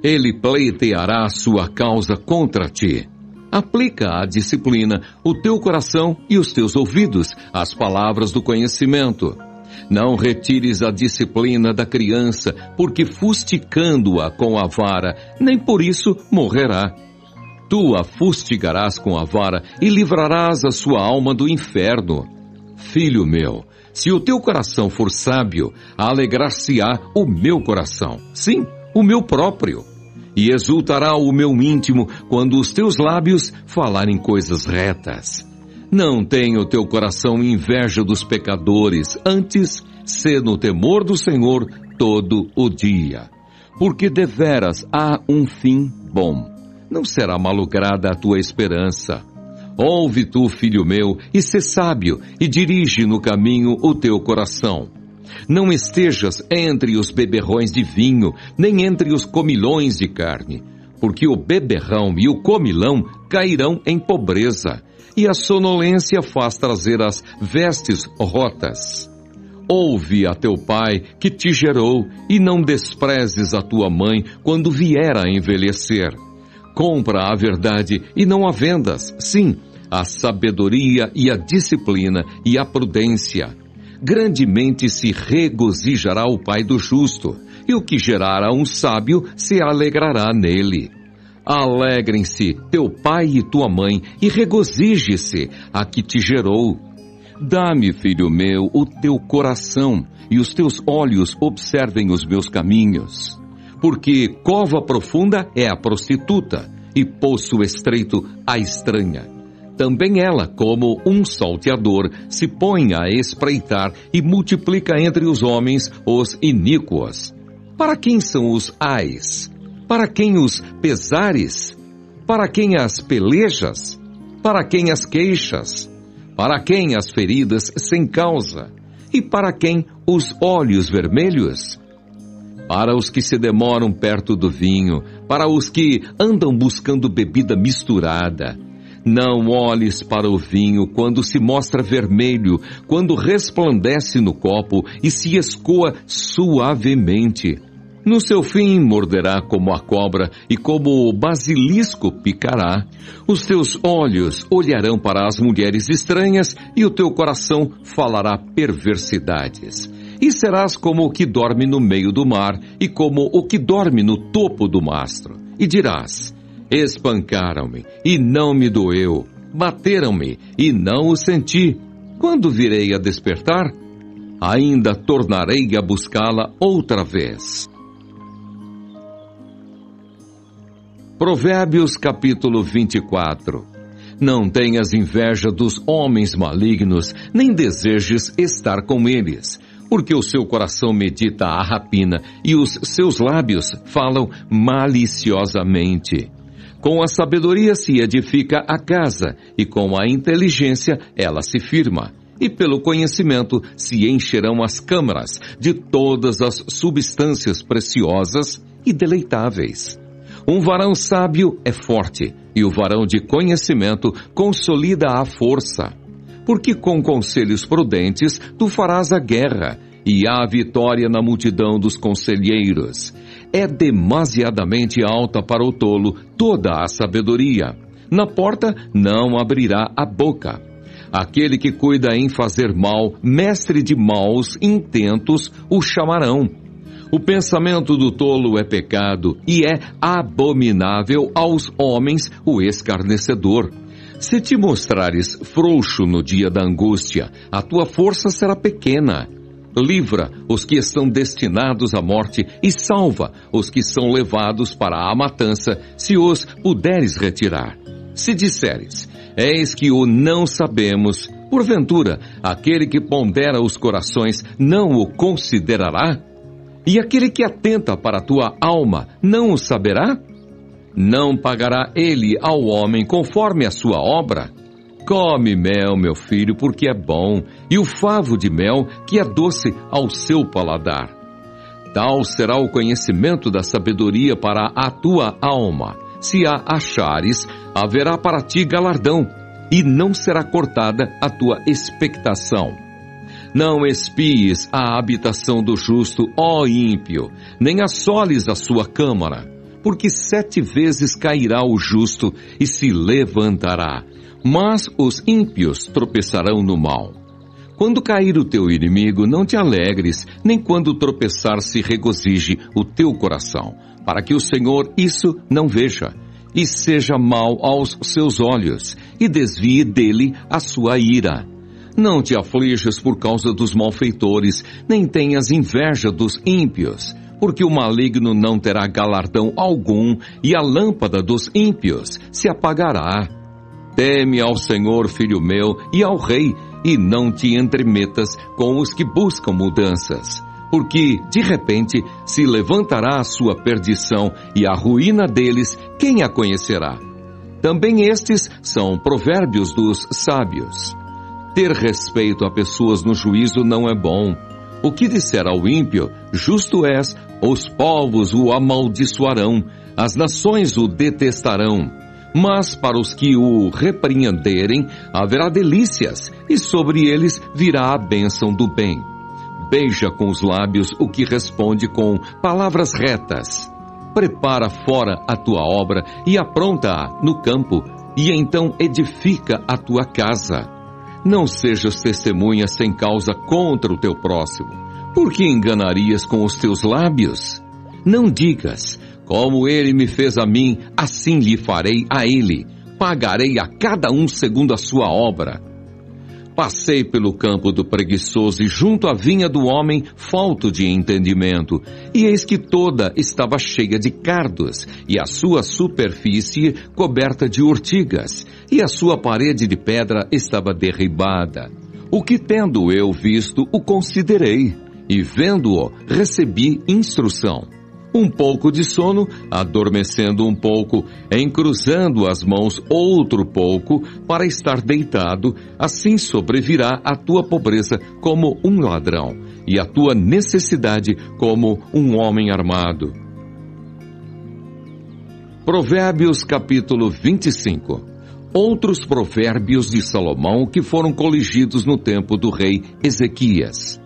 Ele pleiteará a sua causa contra ti. Aplica a disciplina, o teu coração e os teus ouvidos, às palavras do conhecimento. Não retires a disciplina da criança, porque fustigando-a com a vara, nem por isso morrerá. Tu a fustigarás com a vara e livrarás a sua alma do inferno. Filho meu, se o teu coração for sábio, alegrar-se-á o meu coração, sim, o meu próprio. E exultará o meu íntimo quando os teus lábios falarem coisas retas. Não tenha o teu coração inveja dos pecadores, antes, sê no temor do Senhor todo o dia. Porque deveras há um fim bom, não será malograda a tua esperança. Ouve tu, filho meu, e sê sábio, e dirige no caminho o teu coração. Não estejas entre os beberrões de vinho, nem entre os comilões de carne, porque o beberrão e o comilão cairão em pobreza, e a sonolência faz trazer as vestes rotas. Ouve a teu pai que te gerou, e não desprezes a tua mãe quando vier a envelhecer. Compra a verdade e não a vendas, sim, a sabedoria e a disciplina e a prudência. Grandemente se regozijará o pai do justo, e o que gerar a um sábio se alegrará nele. Alegrem-se teu pai e tua mãe, e regozije-se a que te gerou. Dá-me, filho meu, o teu coração, e os teus olhos observem os meus caminhos. Porque cova profunda é a prostituta, e poço estreito a estranha. Também ela, como um salteador, se põe a espreitar e multiplica entre os homens os iníquos. Para quem são os ais? Para quem os pesares? Para quem as pelejas? Para quem as queixas? Para quem as feridas sem causa? E para quem os olhos vermelhos? Para os que se demoram perto do vinho, para os que andam buscando bebida misturada. Não olhes para o vinho quando se mostra vermelho, quando resplandece no copo e se escoa suavemente. No seu fim morderá como a cobra e como o basilisco picará. Os teus olhos olharão para as mulheres estranhas e o teu coração falará perversidades. E serás como o que dorme no meio do mar e como o que dorme no topo do mastro. E dirás: espancaram-me, e não me doeu. bateram-me e não o senti. Quando virei a despertar, ainda tornarei a buscá-la outra vez. Provérbios capítulo 24. Não tenhas inveja dos homens malignos, nem desejes estar com eles, porque o seu coração medita a rapina e os seus lábios falam maliciosamente. Com a sabedoria se edifica a casa, e com a inteligência ela se firma. E pelo conhecimento se encherão as câmaras de todas as substâncias preciosas e deleitáveis. Um varão sábio é forte, e o varão de conhecimento consolida a força. Porque com conselhos prudentes tu farás a guerra, e há vitória na multidão dos conselheiros. É demasiadamente alta para o tolo toda a sabedoria. Na porta não abrirá a boca. Aquele que cuida em fazer mal, mestre de maus intentos, o chamarão. O pensamento do tolo é pecado, e é abominável aos homens o escarnecedor. Se te mostrares frouxo no dia da angústia, a tua força será pequena. Livra os que estão destinados à morte e salva os que são levados para a matança, se os puderes retirar. Se disseres, eis que o não sabemos, porventura, aquele que pondera os corações não o considerará? E aquele que atenta para a tua alma não o saberá? Não pagará ele ao homem conforme a sua obra? Come mel, meu filho, porque é bom, e o favo de mel, que é doce ao seu paladar. Tal será o conhecimento da sabedoria para a tua alma. Se a achares, haverá para ti galardão, e não será cortada a tua expectação. Não espies a habitação do justo, ó ímpio, nem assoles a sua câmara, porque 7 vezes cairá o justo e se levantará, mas os ímpios tropeçarão no mal. Quando cair o teu inimigo, não te alegres, nem quando tropeçar se regozije o teu coração, para que o Senhor isso não veja, e seja mal aos seus olhos, e desvie dele a sua ira. Não te aflijas por causa dos malfeitores, nem tenhas inveja dos ímpios, porque o maligno não terá galardão algum, e a lâmpada dos ímpios se apagará. Teme ao Senhor, filho meu, e ao rei, e não te entremetas com os que buscam mudanças, porque, de repente, se levantará a sua perdição, e a ruína deles, quem a conhecerá? Também estes são provérbios dos sábios. Ter respeito a pessoas no juízo não é bom. O que disser ao ímpio, justo és, os povos o amaldiçoarão, as nações o detestarão. Mas para os que o repreenderem, haverá delícias, e sobre eles virá a bênção do bem. Beija com os lábios o que responde com palavras retas. Prepara fora a tua obra e apronta-a no campo, e então edifica a tua casa. Não sejas testemunha sem causa contra o teu próximo. Por que enganarias com os teus lábios? Não digas, como ele me fez a mim, assim lhe farei a ele. Pagarei a cada um segundo a sua obra. Passei pelo campo do preguiçoso e junto à vinha do homem falto de entendimento, e eis que toda estava cheia de cardos, e a sua superfície coberta de urtigas, e a sua parede de pedra estava derribada. O que tendo eu visto, o considerei, e vendo-o, recebi instrução. Um pouco de sono, adormecendo um pouco, encruzando as mãos outro pouco, para estar deitado, assim sobrevirá a tua pobreza como um ladrão, e a tua necessidade como um homem armado. Provérbios capítulo 25. Outros provérbios de Salomão que foram coligidos no tempo do rei Ezequias.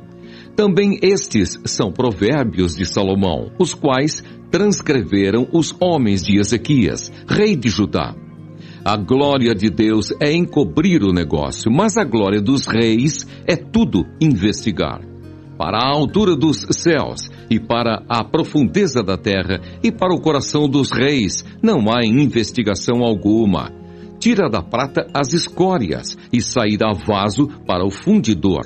Também estes são provérbios de Salomão, os quais transcreveram os homens de Ezequias, rei de Judá. A glória de Deus é encobrir o negócio, mas a glória dos reis é tudo investigar. Para a altura dos céus e para a profundeza da terra e para o coração dos reis não há investigação alguma. Tira da prata as escórias e sairá vaso para o fundidor.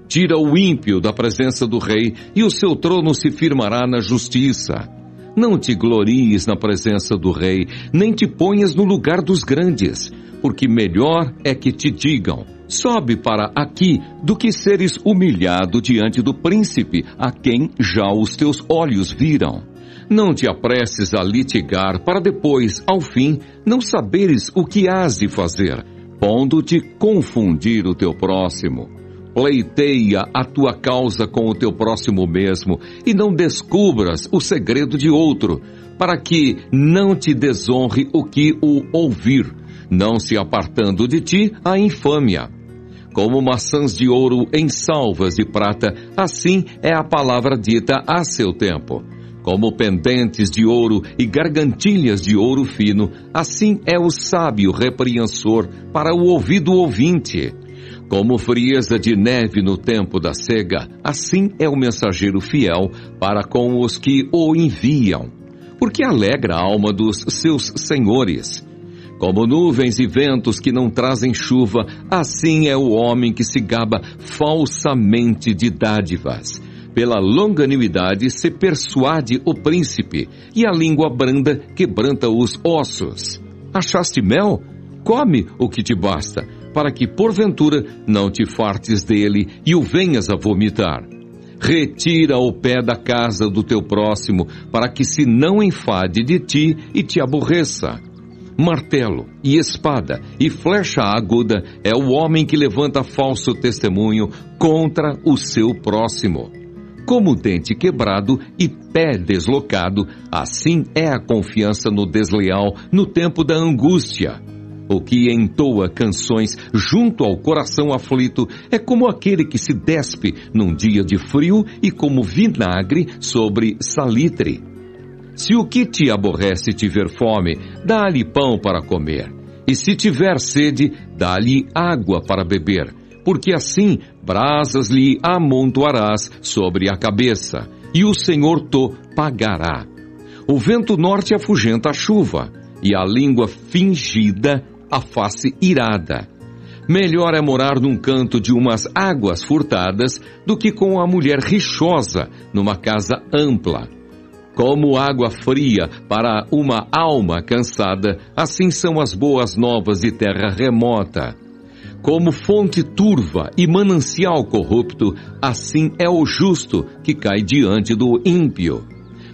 Tira o ímpio da presença do rei e o seu trono se firmará na justiça. Não te glories na presença do rei, nem te ponhas no lugar dos grandes, porque melhor é que te digam: sobe para aqui, do que seres humilhado diante do príncipe, a quem já os teus olhos viram. Não te apresses a litigar, para depois, ao fim, não saberes o que hás de fazer, pondo-te confundir o teu próximo. Pleiteia a tua causa com o teu próximo mesmo, e não descubras o segredo de outro, para que não te desonre o que o ouvir, não se apartando de ti a infâmia. Como maçãs de ouro em salvas de prata, assim é a palavra dita a seu tempo. Como pendentes de ouro e gargantilhas de ouro fino, assim é o sábio repreensor para o ouvido ouvinte. Como frieza de neve no tempo da cega, assim é o mensageiro fiel para com os que o enviam, porque alegra a alma dos seus senhores. Como nuvens e ventos que não trazem chuva, assim é o homem que se gaba falsamente de dádivas. Pela longanimidade se persuade o príncipe, e a língua branda quebranta os ossos. Achaste mel? Come o que te basta, para que porventura não te fartes dele e o venhas a vomitar. Retira o pé da casa do teu próximo, para que se não enfade de ti e te aborreça. Martelo e espada e flecha aguda é o homem que levanta falso testemunho contra o seu próximo. Como dente quebrado e pé deslocado, assim é a confiança no desleal no tempo da angústia. O que entoa canções junto ao coração aflito é como aquele que se despe num dia de frio e como vinagre sobre salitre. Se o que te aborrece tiver fome, dá-lhe pão para comer. E se tiver sede, dá-lhe água para beber. Porque assim brasas lhe amontoarás sobre a cabeça, e o Senhor to pagará. O vento norte afugenta a chuva, e a língua fingida a face irada. Melhor é morar num canto de umas águas furtadas do que com a mulher rixosa numa casa ampla. Como água fria para uma alma cansada, assim são as boas novas de terra remota. Como fonte turva e manancial corrupto, assim é o justo que cai diante do ímpio.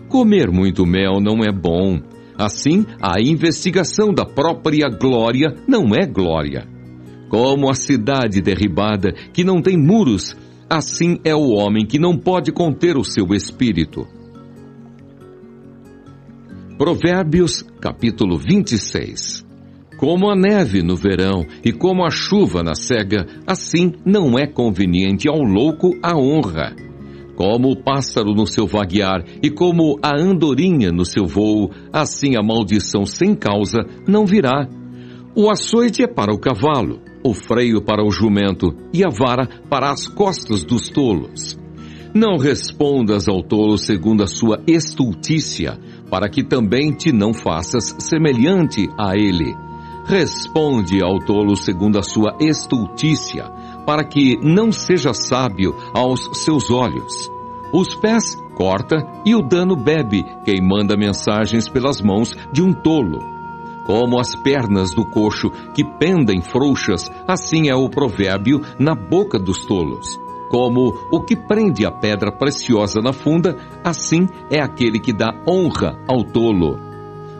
Comer muito mel não é bom. Assim, a investigação da própria glória não é glória. Como a cidade derribada, que não tem muros, assim é o homem que não pode conter o seu espírito. Provérbios, capítulo 26. Como a neve no verão e como a chuva na cega, assim não é conveniente ao louco a honra. Como o pássaro no seu vaguear e como a andorinha no seu voo, assim a maldição sem causa não virá. O açoite é para o cavalo, o freio para o jumento e a vara para as costas dos tolos. Não respondas ao tolo segundo a sua estultícia, para que também te não faças semelhante a ele. Responde ao tolo segundo a sua estultícia, para que não seja sábio aos seus olhos. Os pés corta e o dano bebe, quem manda mensagens pelas mãos de um tolo. Como as pernas do coxo que pendem frouxas, assim é o provérbio na boca dos tolos. Como o que prende a pedra preciosa na funda, assim é aquele que dá honra ao tolo.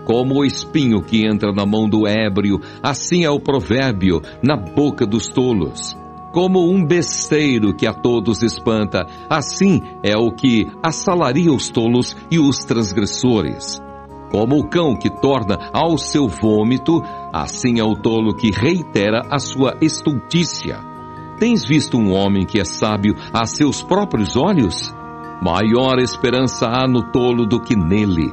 Como o espinho que entra na mão do ébrio, assim é o provérbio na boca dos tolos. Como um besteiro que a todos espanta, assim é o que assalaria os tolos e os transgressores. Como o cão que torna ao seu vômito, assim é o tolo que reitera a sua estultícia. Tens visto um homem que é sábio a seus próprios olhos? Maior esperança há no tolo do que nele.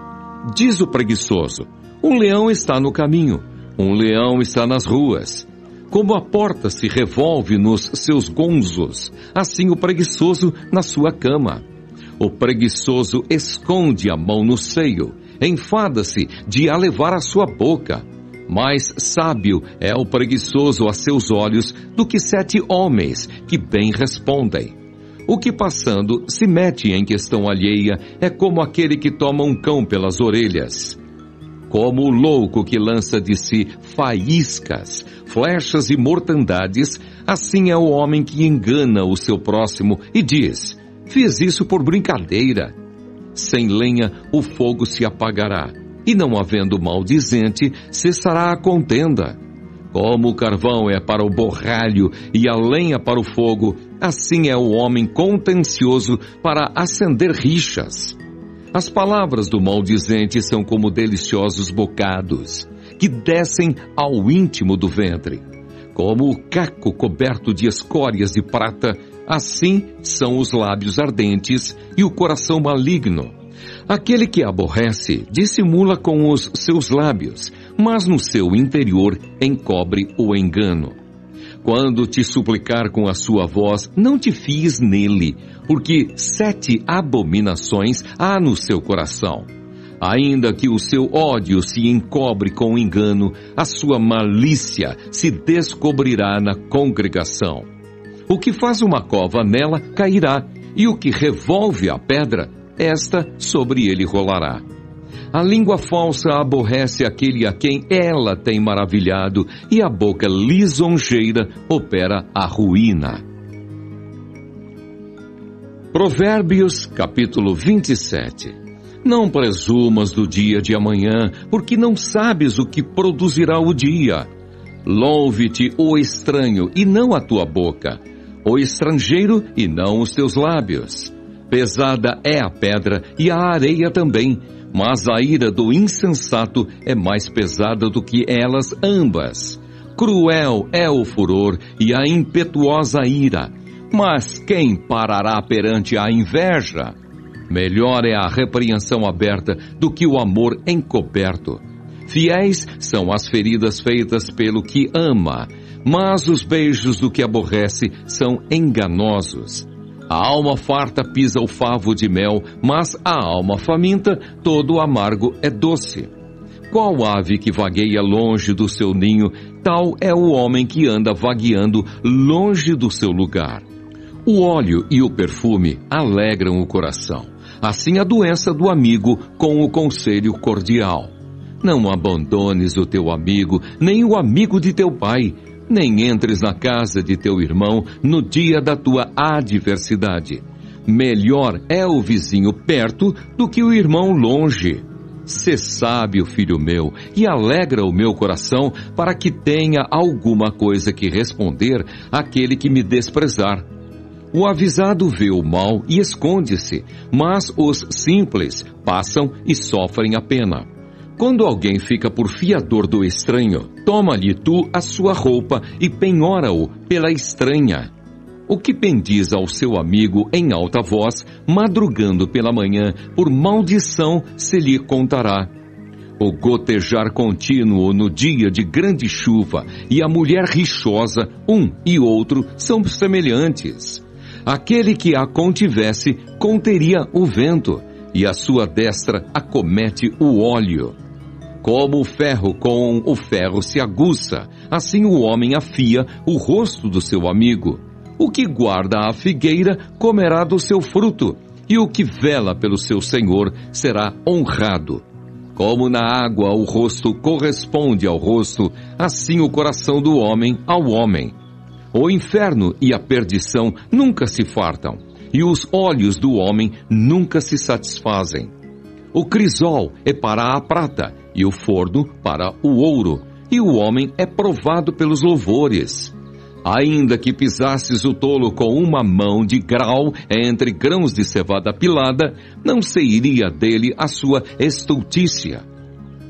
Diz o preguiçoso: um leão está no caminho, um leão está nas ruas. Como a porta se revolve nos seus gonzos, assim o preguiçoso na sua cama. O preguiçoso esconde a mão no seio, enfada-se de a levar à sua boca. Mais sábio é o preguiçoso a seus olhos do que 7 homens que bem respondem. O que passando se mete em questão alheia é como aquele que toma um cão pelas orelhas. Como o louco que lança de si faíscas, flechas e mortandades, assim é o homem que engana o seu próximo e diz: fiz isso por brincadeira. Sem lenha o fogo se apagará, e não havendo maldizente, cessará a contenda. Como o carvão é para o borralho e a lenha para o fogo, assim é o homem contencioso para acender rixas. As palavras do maldizente são como deliciosos bocados, que descem ao íntimo do ventre. Como o caco coberto de escórias de prata, assim são os lábios ardentes e o coração maligno. Aquele que aborrece dissimula com os seus lábios, mas no seu interior encobre o engano. Quando te suplicar com a sua voz, não te fies nele, porque 7 abominações há no seu coração. Ainda que o seu ódio se encobre com engano, a sua malícia se descobrirá na congregação. O que faz uma cova nela cairá, e o que revolve a pedra, esta sobre ele rolará. A língua falsa aborrece aquele a quem ela tem maravilhado, e a boca lisonjeira opera a ruína. Provérbios, capítulo 27. Não presumas do dia de amanhã, porque não sabes o que produzirá o dia. Louve-te o estranho, e não a tua boca, o estrangeiro, e não os teus lábios. Pesada é a pedra, e a areia também, mas a ira do insensato é mais pesada do que elas ambas. Cruel é o furor e a impetuosa ira, mas quem parará perante a inveja? Melhor é a repreensão aberta do que o amor encoberto. Fiéis são as feridas feitas pelo que ama, mas os beijos do que aborrece são enganosos. A alma farta pisa o favo de mel, mas a alma faminta, todo amargo é doce. Qual ave que vagueia longe do seu ninho, tal é o homem que anda vagueando longe do seu lugar. O óleo e o perfume alegram o coração, assim a doença do amigo com o conselho cordial. Não abandones o teu amigo, nem o amigo de teu pai, nem entres na casa de teu irmão no dia da tua adversidade. Melhor é o vizinho perto do que o irmão longe. Sê sábio, filho meu, e alegra o meu coração, para que tenha alguma coisa que responder àquele que me desprezar. O avisado vê o mal e esconde-se, mas os simples passam e sofrem a pena. Quando alguém fica por fiador do estranho, toma-lhe tu a sua roupa e penhora-o pela estranha. O que bendiz ao seu amigo em alta voz, madrugando pela manhã, por maldição se lhe contará. O gotejar contínuo no dia de grande chuva e a mulher rixosa, um e outro, são semelhantes. Aquele que a contivesse conteria o vento, e a sua destra acomete o óleo. Como o ferro com o ferro se aguça, assim o homem afia o rosto do seu amigo. O que guarda a figueira comerá do seu fruto, e o que vela pelo seu senhor será honrado. Como na água o rosto corresponde ao rosto, assim o coração do homem ao homem. O inferno e a perdição nunca se fartam, e os olhos do homem nunca se satisfazem. O crisol é para a prata, e o forno para o ouro, e o homem é provado pelos louvores. Ainda que pisasses o tolo com uma mão de grau entre grãos de cevada pilada, não se iria dele a sua estultícia.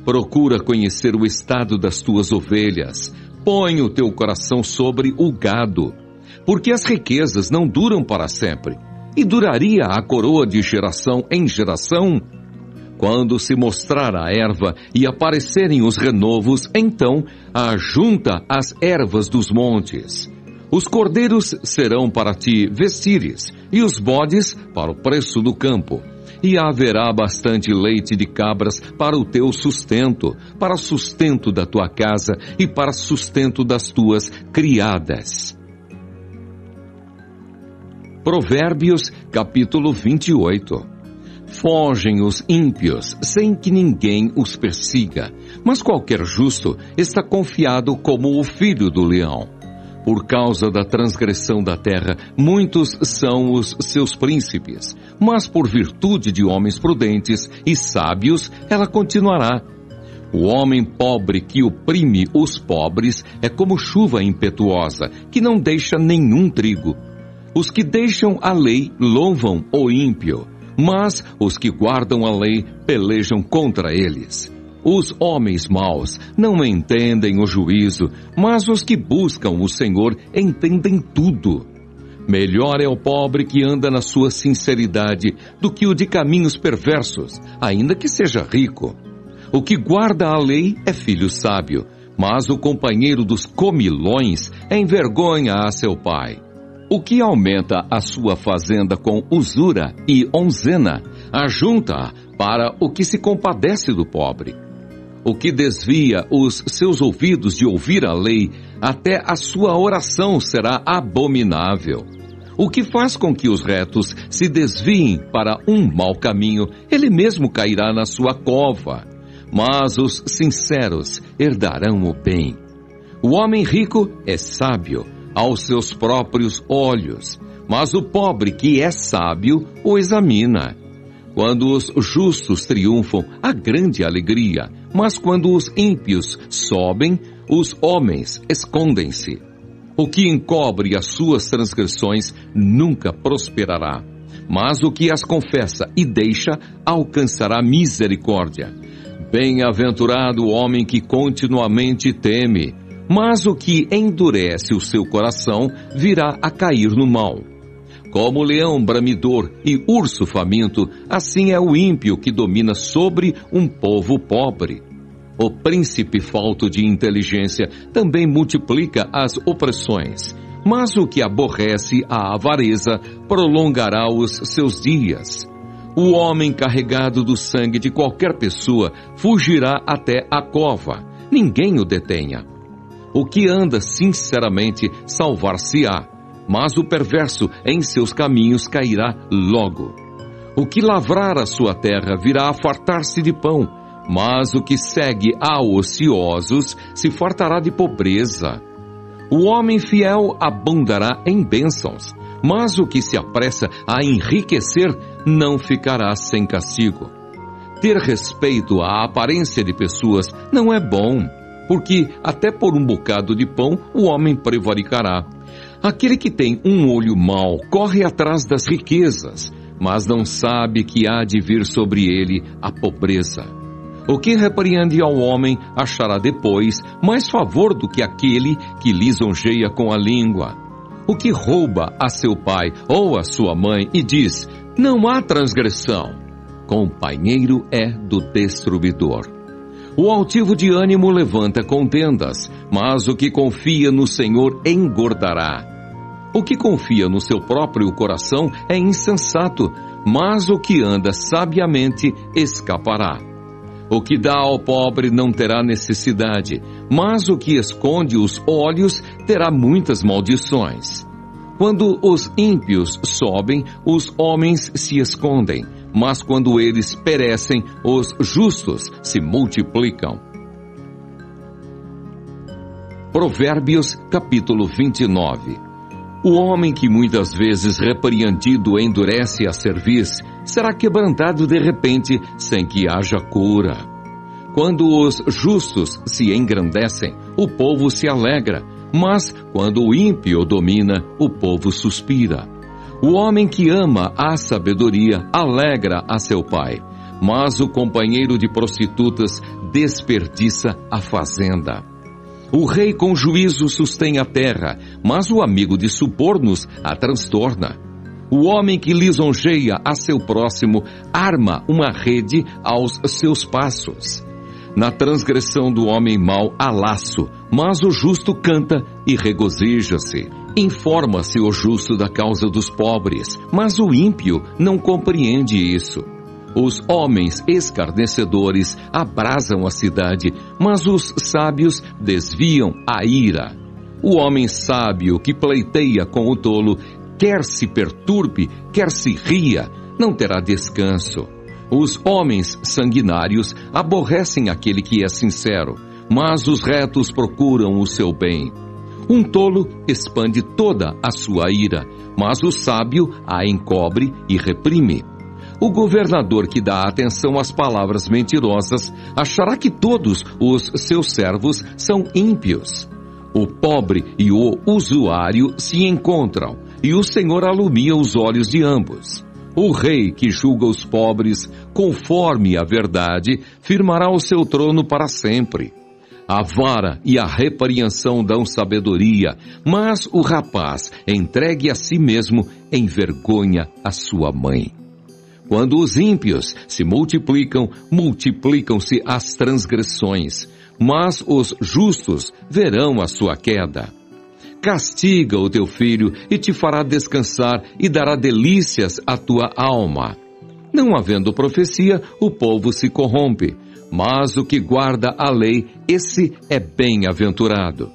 Procura conhecer o estado das tuas ovelhas, põe o teu coração sobre o gado, porque as riquezas não duram para sempre, e duraria a coroa de geração em geração. Quando se mostrar a erva e aparecerem os renovos, então ajunta as ervas dos montes. Os cordeiros serão para ti vestires, e os bodes para o preço do campo. e haverá bastante leite de cabras para o teu sustento, para sustento da tua casa e para sustento das tuas criadas. Provérbios, capítulo 28. Fogem os ímpios, sem que ninguém os persiga, mas qualquer justo está confiado como o filho do leão. Por causa da transgressão da terra, muitos são os seus príncipes, mas por virtude de homens prudentes e sábios, ela continuará. O homem pobre que oprime os pobres é como chuva impetuosa, que não deixa nenhum trigo. Os que deixam a lei louvam o ímpio, mas os que guardam a lei pelejam contra eles. Os homens maus não entendem o juízo, mas os que buscam o Senhor entendem tudo. Melhor é o pobre que anda na sua sinceridade do que o de caminhos perversos, ainda que seja rico. O que guarda a lei é filho sábio, mas o companheiro dos comilões envergonha a seu pai. O que aumenta a sua fazenda com usura e onzena, ajunta para o que se compadece do pobre. O que desvia os seus ouvidos de ouvir a lei, até a sua oração será abominável. O que faz com que os retos se desviem para um mau caminho, ele mesmo cairá na sua cova. Mas os sinceros herdarão o bem. O homem rico é sábio aos seus próprios olhos, mas o pobre que é sábio o examina. Quando os justos triunfam, há grande alegria, mas quando os ímpios sobem, os homens escondem-se. O que encobre as suas transgressões nunca prosperará, mas o que as confessa e deixa alcançará misericórdia. Bem-aventurado o homem que continuamente teme, mas o que endurece o seu coração virá a cair no mal. Como leão bramidor e urso faminto, assim é o ímpio que domina sobre um povo pobre. O príncipe falto de inteligência também multiplica as opressões, mas o que aborrece a avareza prolongará os seus dias. O homem carregado do sangue de qualquer pessoa fugirá até a cova, ninguém o detenha. O que anda sinceramente salvar-se-á, mas o perverso em seus caminhos cairá logo. O que lavrar a sua terra virá a fartar-se de pão, mas o que segue a ociosos se fartará de pobreza. O homem fiel abundará em bênçãos, mas o que se apressa a enriquecer não ficará sem castigo. Ter respeito à aparência de pessoas não é bom, porque até por um bocado de pão o homem prevaricará. Aquele que tem um olho mau corre atrás das riquezas, mas não sabe que há de vir sobre ele a pobreza. O que repreende ao homem achará depois mais favor do que aquele que lisonjeia com a língua. O que rouba a seu pai ou a sua mãe e diz, não há transgressão, companheiro é do destruidor. O altivo de ânimo levanta contendas, mas o que confia no Senhor engordará. O que confia no seu próprio coração é insensato, mas o que anda sabiamente escapará. O que dá ao pobre não terá necessidade, mas o que esconde os olhos terá muitas maldições. Quando os ímpios sobem, os homens se escondem, mas quando eles perecem, os justos se multiplicam. Provérbios, capítulo 29. O homem que muitas vezes repreendido endurece a cerviz, será quebrantado de repente, sem que haja cura. Quando os justos se engrandecem, o povo se alegra, mas quando o ímpio domina, o povo suspira. O homem que ama a sabedoria alegra a seu pai, mas o companheiro de prostitutas desperdiça a fazenda. O rei com juízo sustém a terra, mas o amigo de subornos a transtorna. O homem que lisonjeia a seu próximo arma uma rede aos seus passos. Na transgressão do homem mau há laço, mas o justo canta e regozija-se. Informa-se o justo da causa dos pobres, mas o ímpio não compreende isso. Os homens escarnecedores abrasam a cidade, mas os sábios desviam a ira. O homem sábio que pleiteia com o tolo, quer se perturbe, quer se ria, não terá descanso. Os homens sanguinários aborrecem aquele que é sincero, mas os retos procuram o seu bem. Um tolo expande toda a sua ira, mas o sábio a encobre e reprime. O governador que dá atenção às palavras mentirosas achará que todos os seus servos são ímpios. O pobre e o usuário se encontram, e o Senhor alumia os olhos de ambos. O rei que julga os pobres conforme a verdade firmará o seu trono para sempre. A vara e a repreensão dão sabedoria, mas o rapaz entregue a si mesmo envergonha a sua mãe. Quando os ímpios se multiplicam, multiplicam-se as transgressões, mas os justos verão a sua queda. Castiga o teu filho e te fará descansar e dará delícias à tua alma. Não havendo profecia, o povo se corrompe, mas o que guarda a lei, esse é bem-aventurado.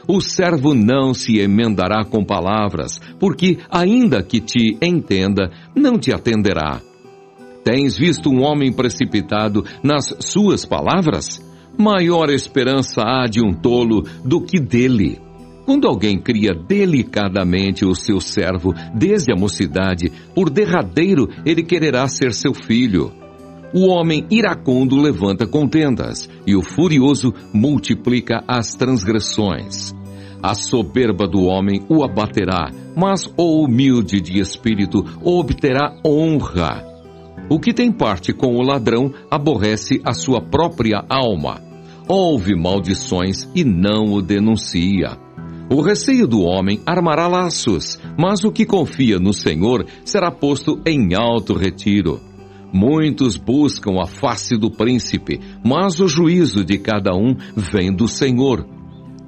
O servo não se emendará com palavras, porque, ainda que te entenda, não te atenderá. Tens visto um homem precipitado nas suas palavras? Maior esperança há de um tolo do que dele. Quando alguém cria delicadamente o seu servo desde a mocidade, por derradeiro ele quererá ser seu filho. O homem iracundo levanta contendas, e o furioso multiplica as transgressões. A soberba do homem o abaterá, mas o humilde de espírito obterá honra. O que tem parte com o ladrão aborrece a sua própria alma. Ouve maldições e não o denuncia. O receio do homem armará laços, mas o que confia no Senhor será posto em alto retiro. Muitos buscam a face do príncipe, mas o juízo de cada um vem do Senhor.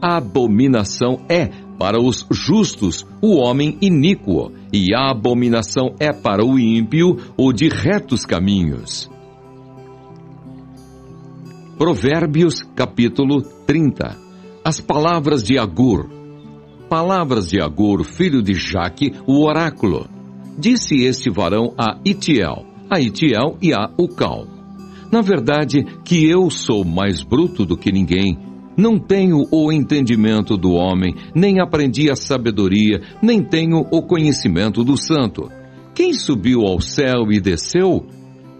A abominação é para os justos o homem iníquo, e a abominação é para o ímpio o de retos caminhos. Provérbios capítulo 30. As palavras de Agur. Palavras de Agur, filho de Jaque, o oráculo. Disse este varão a Itiel e a Ucal: na verdade que eu sou mais bruto do que ninguém. Não tenho o entendimento do homem, nem aprendi a sabedoria, nem tenho o conhecimento do santo. Quem subiu ao céu e desceu?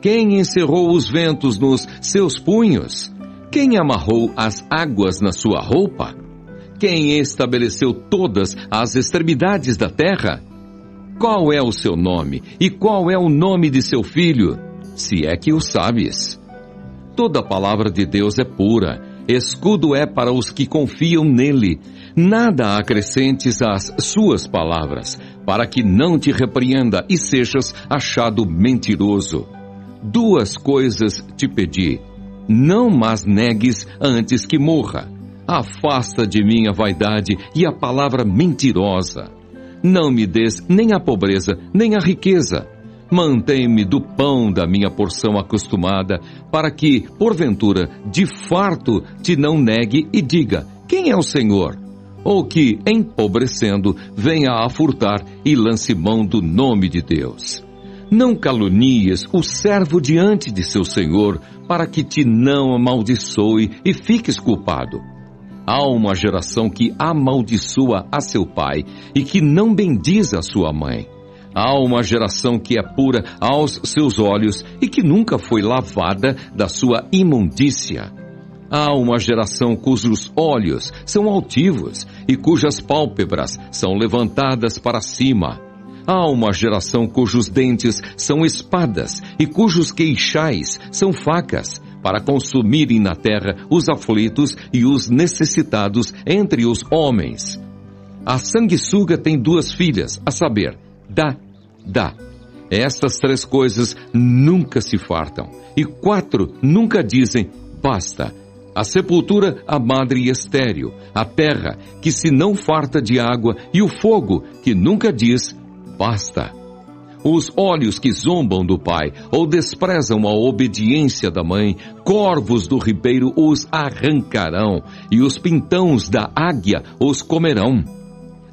Quem encerrou os ventos nos seus punhos? Quem amarrou as águas na sua roupa? Quem estabeleceu todas as extremidades da terra? Qual é o seu nome e qual é o nome de seu filho, se é que o sabes? Toda a palavra de Deus é pura, escudo é para os que confiam nele. Nada acrescentes às suas palavras, para que não te repreenda e sejas achado mentiroso. Duas coisas te pedi, não mas negues antes que morra. Afasta de mim a vaidade e a palavra mentirosa. Não me des nem a pobreza, nem a riqueza. Mantém-me do pão da minha porção acostumada, para que, porventura, de farto te não negue e diga: quem é o Senhor? Ou que, empobrecendo, venha a furtar e lance mão do nome de Deus. Não calunies o servo diante de seu Senhor, para que te não amaldiçoe e fiques culpado. Há uma geração que amaldiçoa a seu pai e que não bendiz a sua mãe. Há uma geração que é pura aos seus olhos e que nunca foi lavada da sua imundícia. Há uma geração cujos olhos são altivos e cujas pálpebras são levantadas para cima. Há uma geração cujos dentes são espadas e cujos queixais são facas, para consumirem na terra os aflitos e os necessitados entre os homens. A sanguessuga tem duas filhas, a saber, Dá. Estas três coisas nunca se fartam, e quatro nunca dizem, basta. A sepultura, a madre estéril, a terra, que se não farta de água, e o fogo, que nunca diz, basta. os olhos que zombam do pai, ou desprezam a obediência da mãe, corvos do ribeiro os arrancarão, e os pintãos da águia os comerão.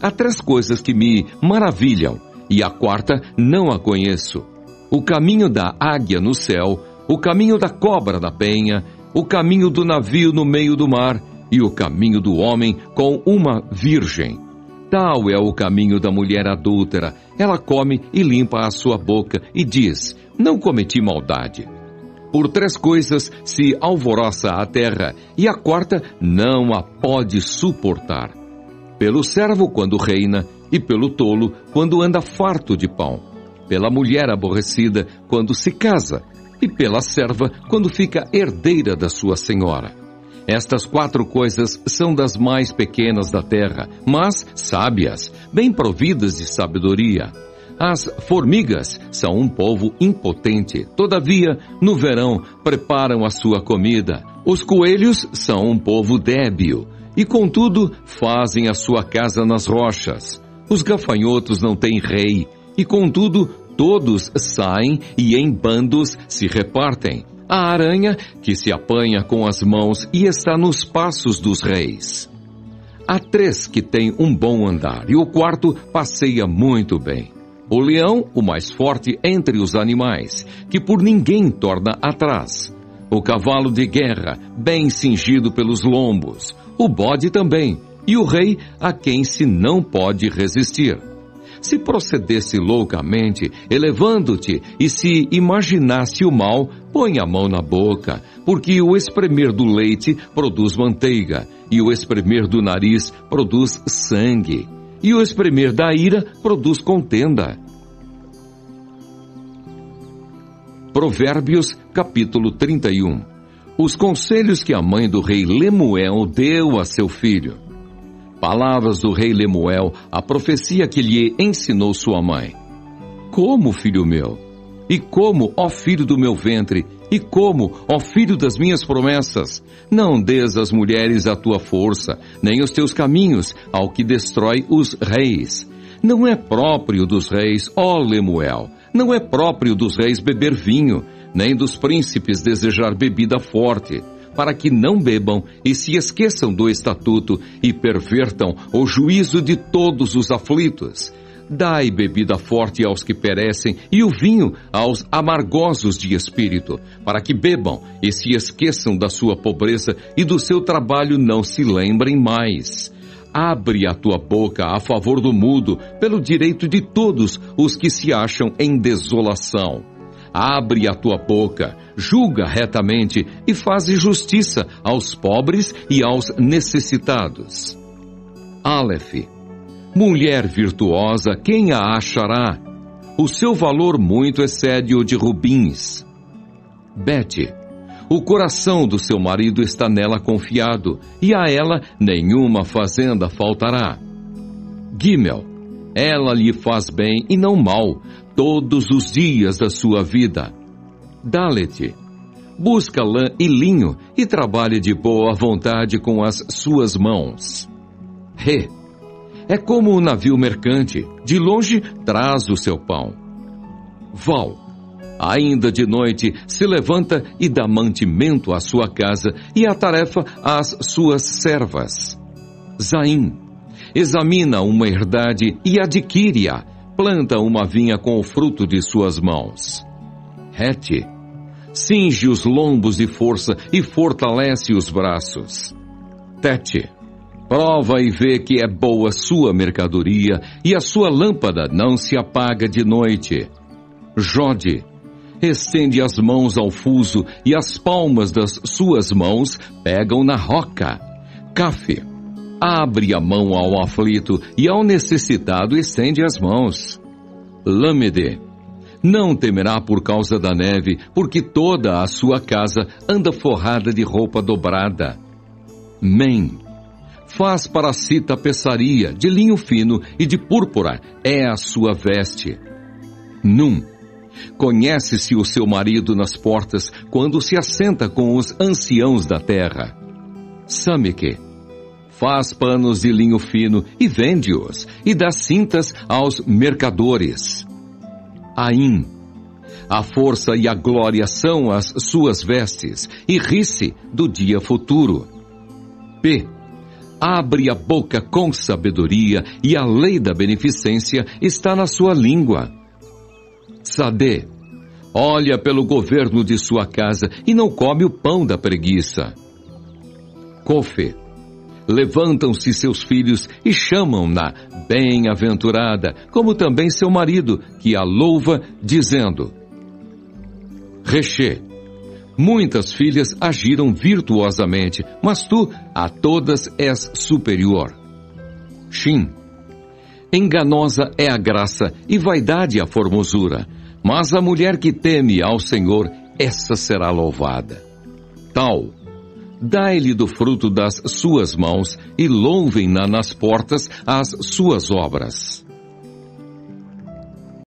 Há 3 coisas que me maravilham, e a 4ª não a conheço: o caminho da águia no céu, o caminho da cobra na penha, o caminho do navio no meio do mar, e o caminho do homem com uma virgem. Tal é o caminho da mulher adúltera. Ela come e limpa a sua boca e diz: não cometi maldade. Por 3 coisas se alvoroça a terra, e a 4ª não a pode suportar: pelo servo quando reina, e pelo tolo quando anda farto de pão, pela mulher aborrecida quando se casa, e pela serva quando fica herdeira da sua senhora. Estas 4 coisas são das mais pequenas da terra, mas sábias, bem providas de sabedoria. As formigas são um povo impotente, todavia, no verão, preparam a sua comida. Os coelhos são um povo débil, e contudo, fazem a sua casa nas rochas. Os gafanhotos não têm rei, e contudo, todos saem e em bandos se repartem. A aranha que se apanha com as mãos e está nos passos dos reis. Há 3 que têm um bom andar, e o 4º passeia muito bem. O leão, o mais forte entre os animais, que por ninguém torna atrás. O cavalo de guerra, bem cingido pelos lombos. O bode também, e o rei a quem se não pode resistir. Se procedesse loucamente, elevando-te, e se imaginasse o mal, põe a mão na boca, porque o espremer do leite produz manteiga, e o espremer do nariz produz sangue, e o espremer da ira produz contenda. Provérbios, capítulo 31. Os conselhos que a mãe do rei Lemuel deu a seu filho. Palavras do rei Lemuel, a profecia que lhe ensinou sua mãe. Como, filho meu? E como, ó filho do meu ventre? E como, ó filho das minhas promessas? Não dês às mulheres a tua força, nem os teus caminhos ao que destrói os reis. Não é próprio dos reis, ó Lemuel, não é próprio dos reis beber vinho, nem dos príncipes desejar bebida forte, para que não bebam e se esqueçam do estatuto e pervertam o juízo de todos os aflitos. Dai bebida forte aos que perecem e o vinho aos amargosos de espírito, para que bebam e se esqueçam da sua pobreza e do seu trabalho não se lembrem mais. Abre a tua boca a favor do mudo, pelo direito de todos os que se acham em desolação. Abre a tua boca, julga retamente e faz justiça aos pobres e aos necessitados. Aleph. Mulher virtuosa, quem a achará? O seu valor muito excede o de rubins. Bet. O coração do seu marido está nela confiado, e a ela nenhuma fazenda faltará. Gimel. Ela lhe faz bem e não mal, todos os dias da sua vida. Dalet. Busca lã e linho e trabalha de boa vontade com as suas mãos. Re. É como um navio mercante, de longe traz o seu pão. Val. Ainda de noite se levanta e dá mantimento à sua casa e a tarefa às suas servas. Zaim. Examina uma herdade e adquire-a, planta uma vinha com o fruto de suas mãos. Het. Cinge os lombos de força e fortalece os braços. Tet. Prova e vê que é boa sua mercadoria e a sua lâmpada não se apaga de noite. Jode. Estende as mãos ao fuso e as palmas das suas mãos pegam na roca. Caf. Abre a mão ao aflito e ao necessitado estende as mãos. Lâmede. Não temerá por causa da neve, porque toda a sua casa anda forrada de roupa dobrada. Men. Faz para si tapeçaria de linho fino e de púrpura é a sua veste. Num. Conhece-se o seu marido nas portas quando se assenta com os anciãos da terra. Sameque. Faz panos de linho fino e vende-os, e dá cintas aos mercadores. Aim. A força e a glória são as suas vestes, e ri-se do dia futuro. P. Abre a boca com sabedoria, e a lei da beneficência está na sua língua. Tsadê. Olha pelo governo de sua casa, e não come o pão da preguiça. Kofe. Levantam-se seus filhos e chamam-na bem-aventurada, como também seu marido, que a louva, dizendo: Reche. Muitas filhas agiram virtuosamente, mas tu a todas és superior. Shin. Enganosa é a graça e vaidade a formosura, mas a mulher que teme ao Senhor, essa será louvada. Tal. Dai-lhe do fruto das suas mãos e louvem-na nas portas as suas obras.